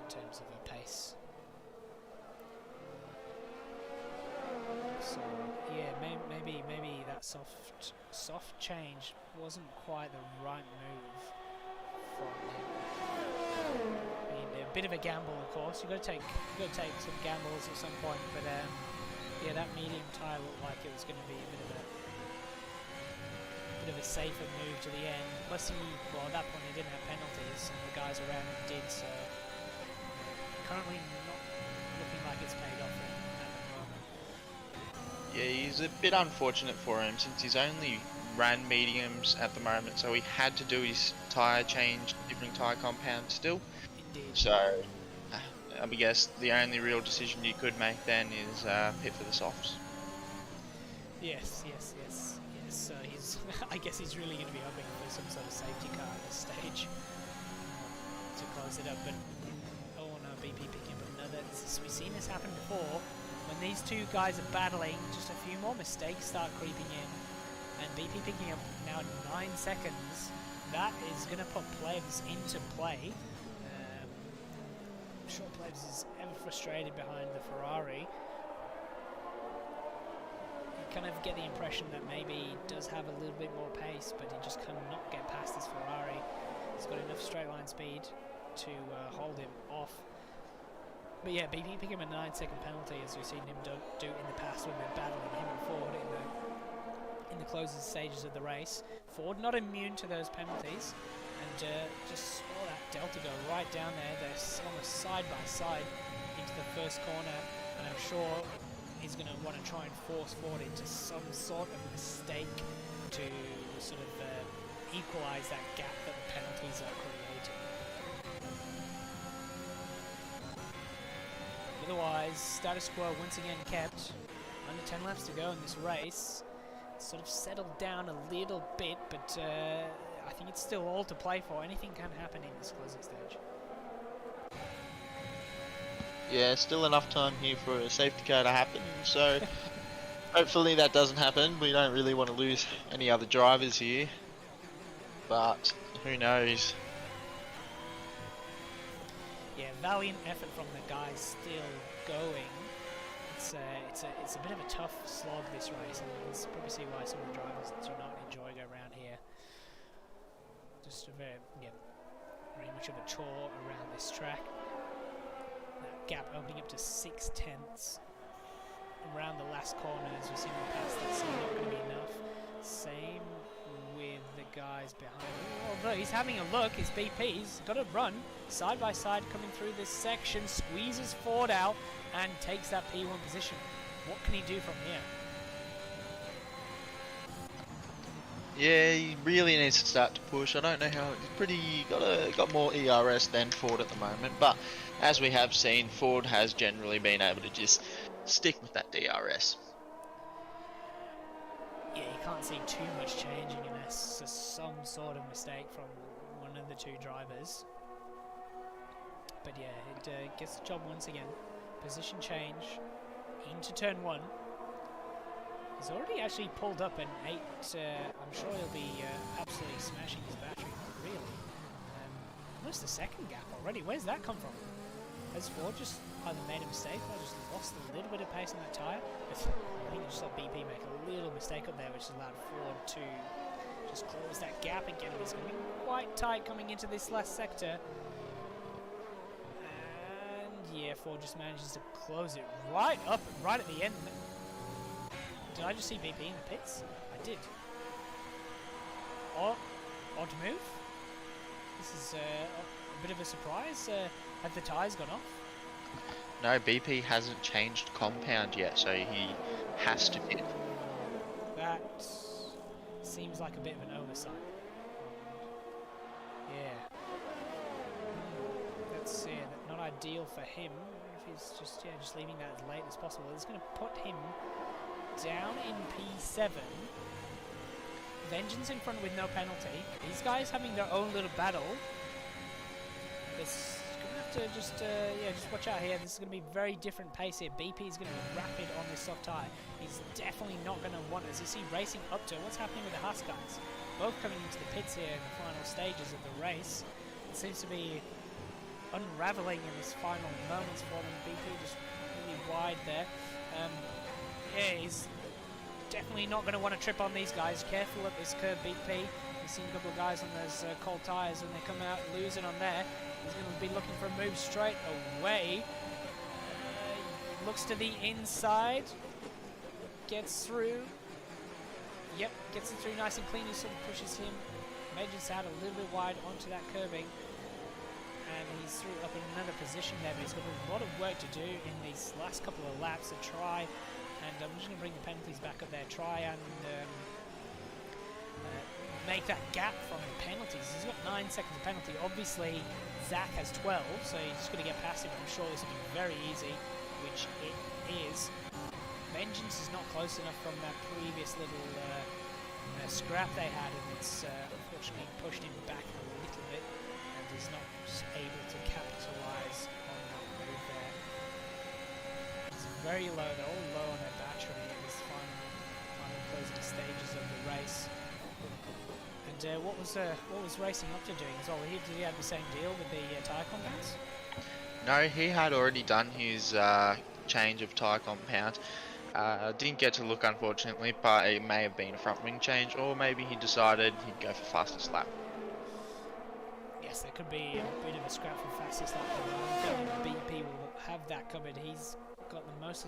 in terms of a pace. So yeah, maybe that soft change wasn't quite the right move from him. I mean, a bit of a gamble, of course. You've got to take some gambles at some point. But yeah, that medium tyre looked like it was going to be a bit of a safer move to the end. Plus, well, at that point he didn't have penalties, and the guys around him did. So currently not looking like it's paid off for him at the moment. Yeah, he's a bit unfortunate for him, since he's only ran mediums at the moment, so he had to do his tyre change, different tyre compound still. Indeed. So I guess the only real decision you could make then is pit for the softs. Yes. So he's, I guess he's really going to be hoping for some sort of safety car at this stage to close it up. But oh no, BP picking up another. We've seen this happen before. When these two guys are battling, just a few more mistakes start creeping in, and BP picking up now 9 seconds. That is going to put Plebs into play. I'm sure Plebs is ever frustrated behind the Ferrari. You kind of get the impression that maybe he does have a little bit more pace, but he just cannot get past this Ferrari. He's got enough straight line speed to hold him off. But yeah, BP picking up a 9-second penalty, as we've seen him do in the past when they're battling him and Ford in the closing stages of the race. Ford not immune to those penalties, and just saw that Delta go right down there. They're almost side by side into the first corner, and I'm sure he's going to want to try and force Ford into some sort of mistake to sort of equalise that gap that the penalties are creating. Otherwise, status quo once again kept. Under 10 laps to go in this race. It's sort of settled down a little bit, but I think it's still all to play for. Anything can happen in this closing stage. Yeah, still enough time here for a safety car to happen, so hopefully that doesn't happen. We don't really want to lose any other drivers here, but who knows. Yeah, valiant effort from the guys still going. It's a bit of a tough slog, this race, and you can probably see why some of the drivers do not enjoy going around here. just a very much of a chore around this track. That gap opening up to 6/10 around the last corners. We're seeing the pass that's not going to be enough. Same with the guys behind him. Although he's having a look, it's BP. He's got to run side by side coming through this section, squeezes Ford out and takes that P1 position. What can he do from here? Yeah, he really needs to start to push. I don't know how. He's got more ERS than Ford at the moment, but as we have seen, Ford has generally been able to just stick with that DRS. Yeah, you can't see too much changing unless there's some sort of mistake from one of the two drivers. But yeah, it gets the job once again. Position change into turn 1. He's already actually pulled up an 8. I'm sure he'll be absolutely smashing his battery. Not really. Almost a second gap already. Where's that come from? Has Ford just either made a mistake or just lost a little bit of pace on that tyre? I think I just saw BP make a little mistake up there, which allowed Ford to just close that gap again. It's going to be quite tight coming into this last sector. And yeah, Ford just manages to close it right up, right at the end. Did I just see BP in the pits? I did. Odd move. This is a bit of a surprise. Have the tyres gone off? No, BP hasn't changed compound yet, so he has to pit. That seems like a bit of an oversight. Yeah. That's not ideal for him. If he's just leaving that as late as possible, it's going to put him down in P7. Vengeance in front with no penalty. These guys having their own little battle. It's going to have to just watch out here. This is going to be very different pace here. BP is going to be rapid on this soft tyre. He's definitely not going to want it. As you see, racing up to what's happening with the Haas guys. Both coming into the pits here in the final stages of the race. It seems to be unraveling in this final moments for them. BP just really wide there. Yeah, he's definitely not going to want to trip on these guys. Careful at this curve, BP. We've seen a couple of guys on those cold tyres when they come out losing on there. He's going to be looking for a move straight away. Looks to the inside. Gets through. Yep, gets it through nice and clean. He sort of pushes him. Majors out a little bit wide onto that curbing. And he's through up in another position there, but he's got a lot of work to do in these last couple of laps to try. And I'm just going to bring the penalties back up there. Try and make that gap from the penalties. He's got 9 seconds of penalty. Obviously, Zach has 12, so he's just going to get past him. I'm sure this will be very easy, which it is. Vengeance is not close enough from that previous little scrap they had, and it's unfortunately pushed him back a little bit, and he's not able to capitalise on that move there. It's very low. They're all low on their battery in this final closing stages of the race. And what was Racing up to doing as well? Did he have the same deal with the tyre compounds? No, he had already done his change of tyre compound. Didn't get to look, unfortunately, but it may have been a front wing change, or maybe he decided he'd go for fastest lap. Yes, there could be a bit of a scrap for fastest lap, but I think BP will have that covered. He's got the Alex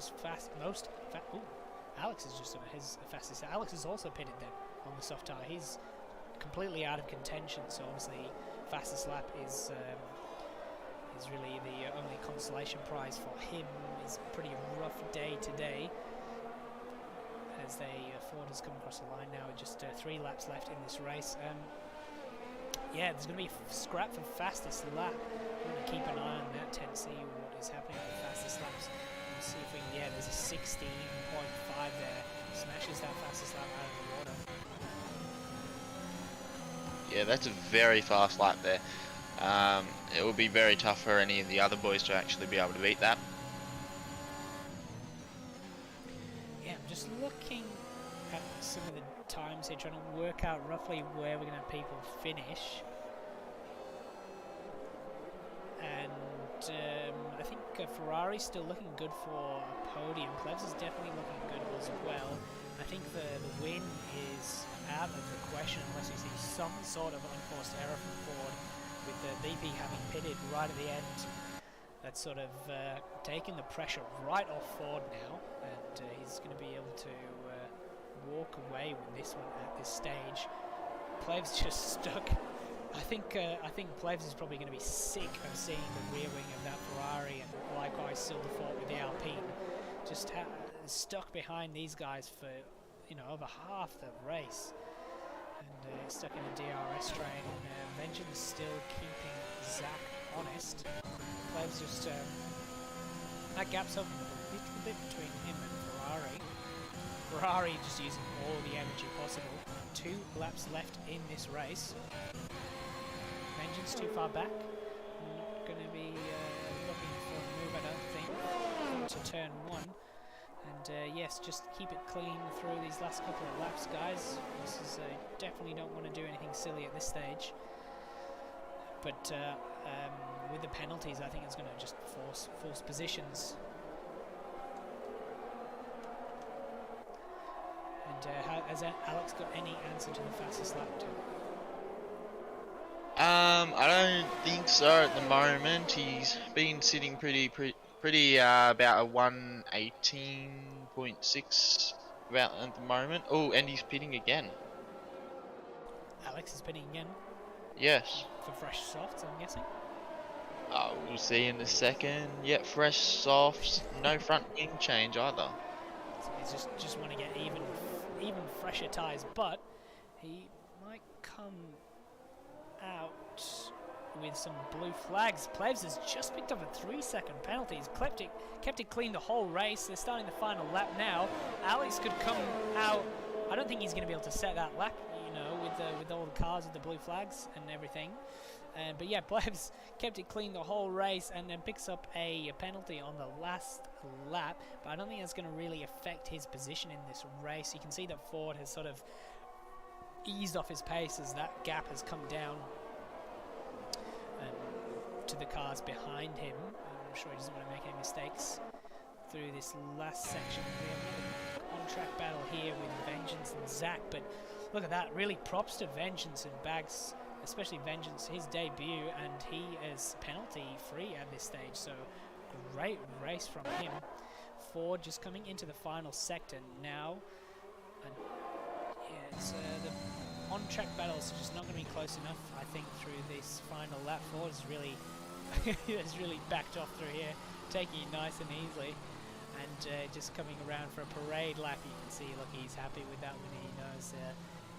is just on his fastest. Alex is also pitted then on the soft tyre. He's completely out of contention, so obviously fastest lap is really the only consolation prize for him. It's a pretty rough day today as Ford has come across the line now with just 3 laps left in this race. Yeah, there's going to be scrap for fastest lap. We're going to keep an eye on that tent, see what is happening with the fastest laps. And see if we can, yeah, there's a 16.5 there. Smashes that fastest lap out of the water. Yeah, that's a very fast lap there. It will be very tough for any of the other boys to actually be able to beat that. Yeah, I'm just looking at some of the times here, trying to work out roughly where we're going to have people finish. And I think Ferrari's still looking good for a podium. Plebs is definitely looking good as well. I think the win is out of the question unless you see some sort of unforced error from Ford, with the BP having pitted right at the end. That's sort of taking the pressure right off Ford now, and he's going to be able to walk away with this one at this stage. Plev's just stuck. I think Plevs is probably going to be sick of seeing the rear wing of that Ferrari, and likewise Silverfort with the Alpine, just stuck behind these guys for over half the race, and stuck in a DRS train. Vengeance still keeping Zach honest. Plevs just that gap's open a little bit between him and Ferrari. Ferrari just using all the energy possible. 2 laps left in this race. Vengeance too far back. Not going to be looking for a move, I don't think, to turn 1. And yes, just keep it clean through these last couple of laps, guys. This is definitely don't want to do anything silly at this stage. But with the penalties, I think it's going to just force positions. And has Alex got any answer to the fastest lap time? I don't think so at the moment. He's been sitting pretty about a 118.6 about at the moment. Oh, and he's pitting again. Alex is pitting again. Yes. For fresh softs, I'm guessing. We'll see in a second. Yep, fresh softs. No front wing change either. So he's just want to get even fresher tyres, but he might come out with some blue flags. Plevs has just picked up a 3-second penalty. He's kept it clean the whole race. They're starting the final lap now. Alex could come out. I don't think he's going to be able to set that lap, with all the cars with the blue flags and everything. But yeah, Plevs kept it clean the whole race and then picks up a penalty on the last lap. But I don't think that's going to really affect his position in this race. You can see that Ford has sort of eased off his pace as that gap has come down to the cars behind him. I'm sure he doesn't want to make any mistakes through this last section. We have another on-track battle here with Vengeance and Zach, but look at that. Really props to Vengeance and Bags, especially Vengeance, his debut, and he is penalty free at this stage, so great race from him. Ford just coming into the final sector now, and yeah, it's the on-track battles are just not going to be close enough, I think, through this final lap. Ford is really has really backed off through here, taking it nice and easily, and just coming around for a parade lap. You can see, look, he's happy with that one. He knows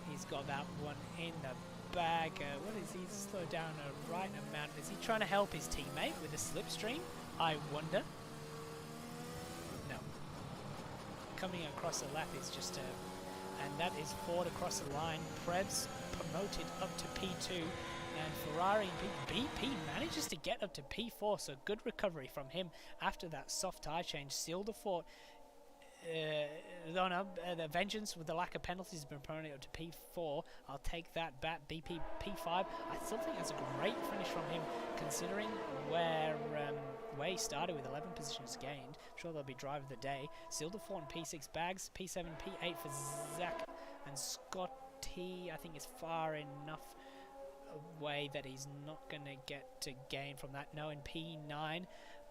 he's got that one in the bag. What is he? Slow down a right amount. Is he trying to help his teammate with a slipstream? I wonder. No. Coming across the lap is just and that is Ford across the line. Prebz promoted up to P2, and Ferrari BP manages to get up to P4, so good recovery from him after that soft tyre change. Silverfort, the Vengeance with the lack of penalties has been promoted up to P4. I'll take that back. BP P5. I still think that's a great finish from him, considering where he started with 11 positions gained. I'm sure they'll be driver of the day. Silverfort and P6 Bags, P7, P8 for Zach, and Scotty I think is far enough away that he's not going to get to gain from that. No, in P9,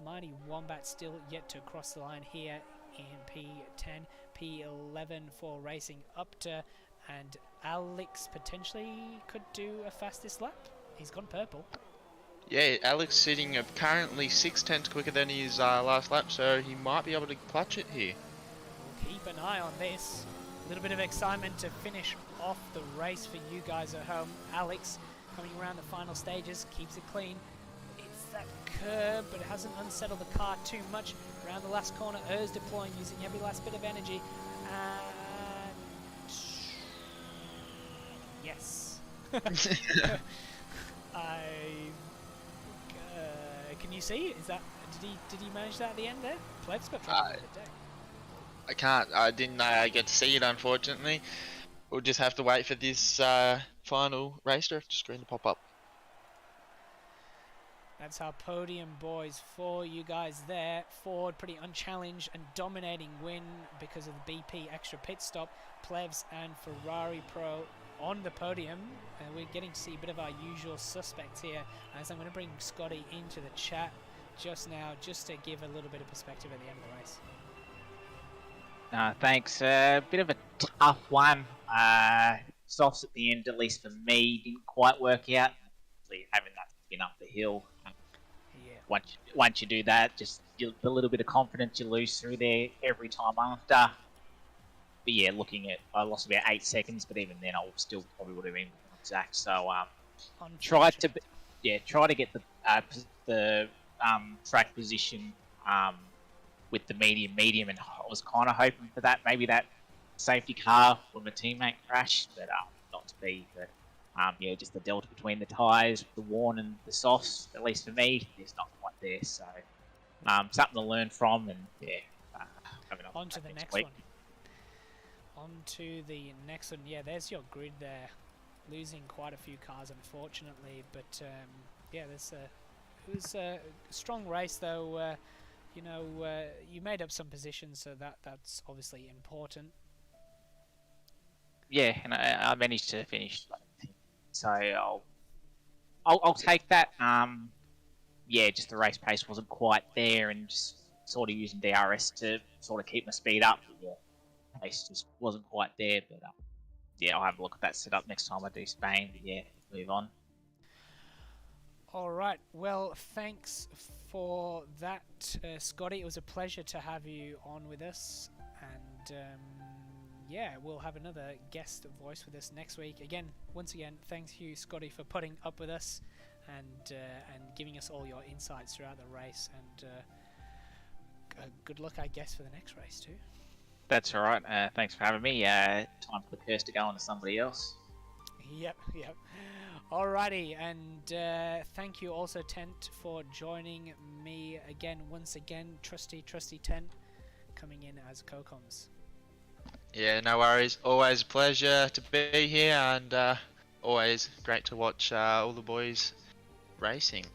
Mighty Wombat still yet to cross the line here in P10, P11 for racing up to, and Alex potentially could do a fastest lap. He's gone purple. Yeah, Alex sitting currently 6/10 quicker than his last lap, so he might be able to clutch it here. We'll keep an eye on this. A little bit of excitement to finish off the race for you guys at home. Alex coming around the final stages, keeps it clean. It's that curb, but it hasn't unsettled the car too much. Around the last corner, Urs deploying, using every last bit of energy. And yes. Can you see? Is that did he manage that at the end there? Pleb's got trouble with the day. I can't. I didn't get to see it, unfortunately. We'll just have to wait for this final race director screen to pop up. That's our podium, boys, for you guys there. Ford pretty unchallenged and dominating win because of the BP extra pit stop. Plebs and Ferrari Pro on the podium. We're getting to see a bit of our usual suspects here, as I'm going to bring Scotty into the chat just now, just to give a little bit of perspective at the end of the race. Thanks. Bit of a tough one. Softs at the end, at least for me, didn't quite work out. Having that spin up the hill. Yeah. Once you do that, just the little bit of confidence you lose through there every time after. But yeah, looking at, I lost about 8 seconds, but even then I still probably would have been exact. So try to get the track position with the medium, and I was kind of hoping for that. Maybe that safety car when my teammate crashed, but not to be. But yeah, just the delta between the tyres, the worn and the softs, at least for me, is not quite there. So something to learn from, and yeah. On to the next one. On to the next one. Yeah, there's your grid there. Losing quite a few cars, unfortunately, but yeah, it was a strong race, though. You know, you made up some positions, so that's obviously important. Yeah, and I managed to finish, so I'll take that. Yeah, just the race pace wasn't quite there, and just sort of using DRS to sort of keep my speed up. But yeah, pace just wasn't quite there. But yeah, I'll have a look at that setup next time I do Spain. But yeah, move on. All right. Well, thanks for that, Scotty. It was a pleasure to have you on with us, and yeah, we'll have another guest voice with us next week. Once again, thanks you, Scotty, for putting up with us and giving us all your insights throughout the race. And good luck, I guess, for the next race too. That's all right. Thanks for having me. Time for the curse to go on to somebody else. Yep. Alrighty, and thank you also, Tent, for joining me once again. Trusty Tent, coming in as co-coms. Yeah, no worries. Always a pleasure to be here, and always great to watch all the boys racing.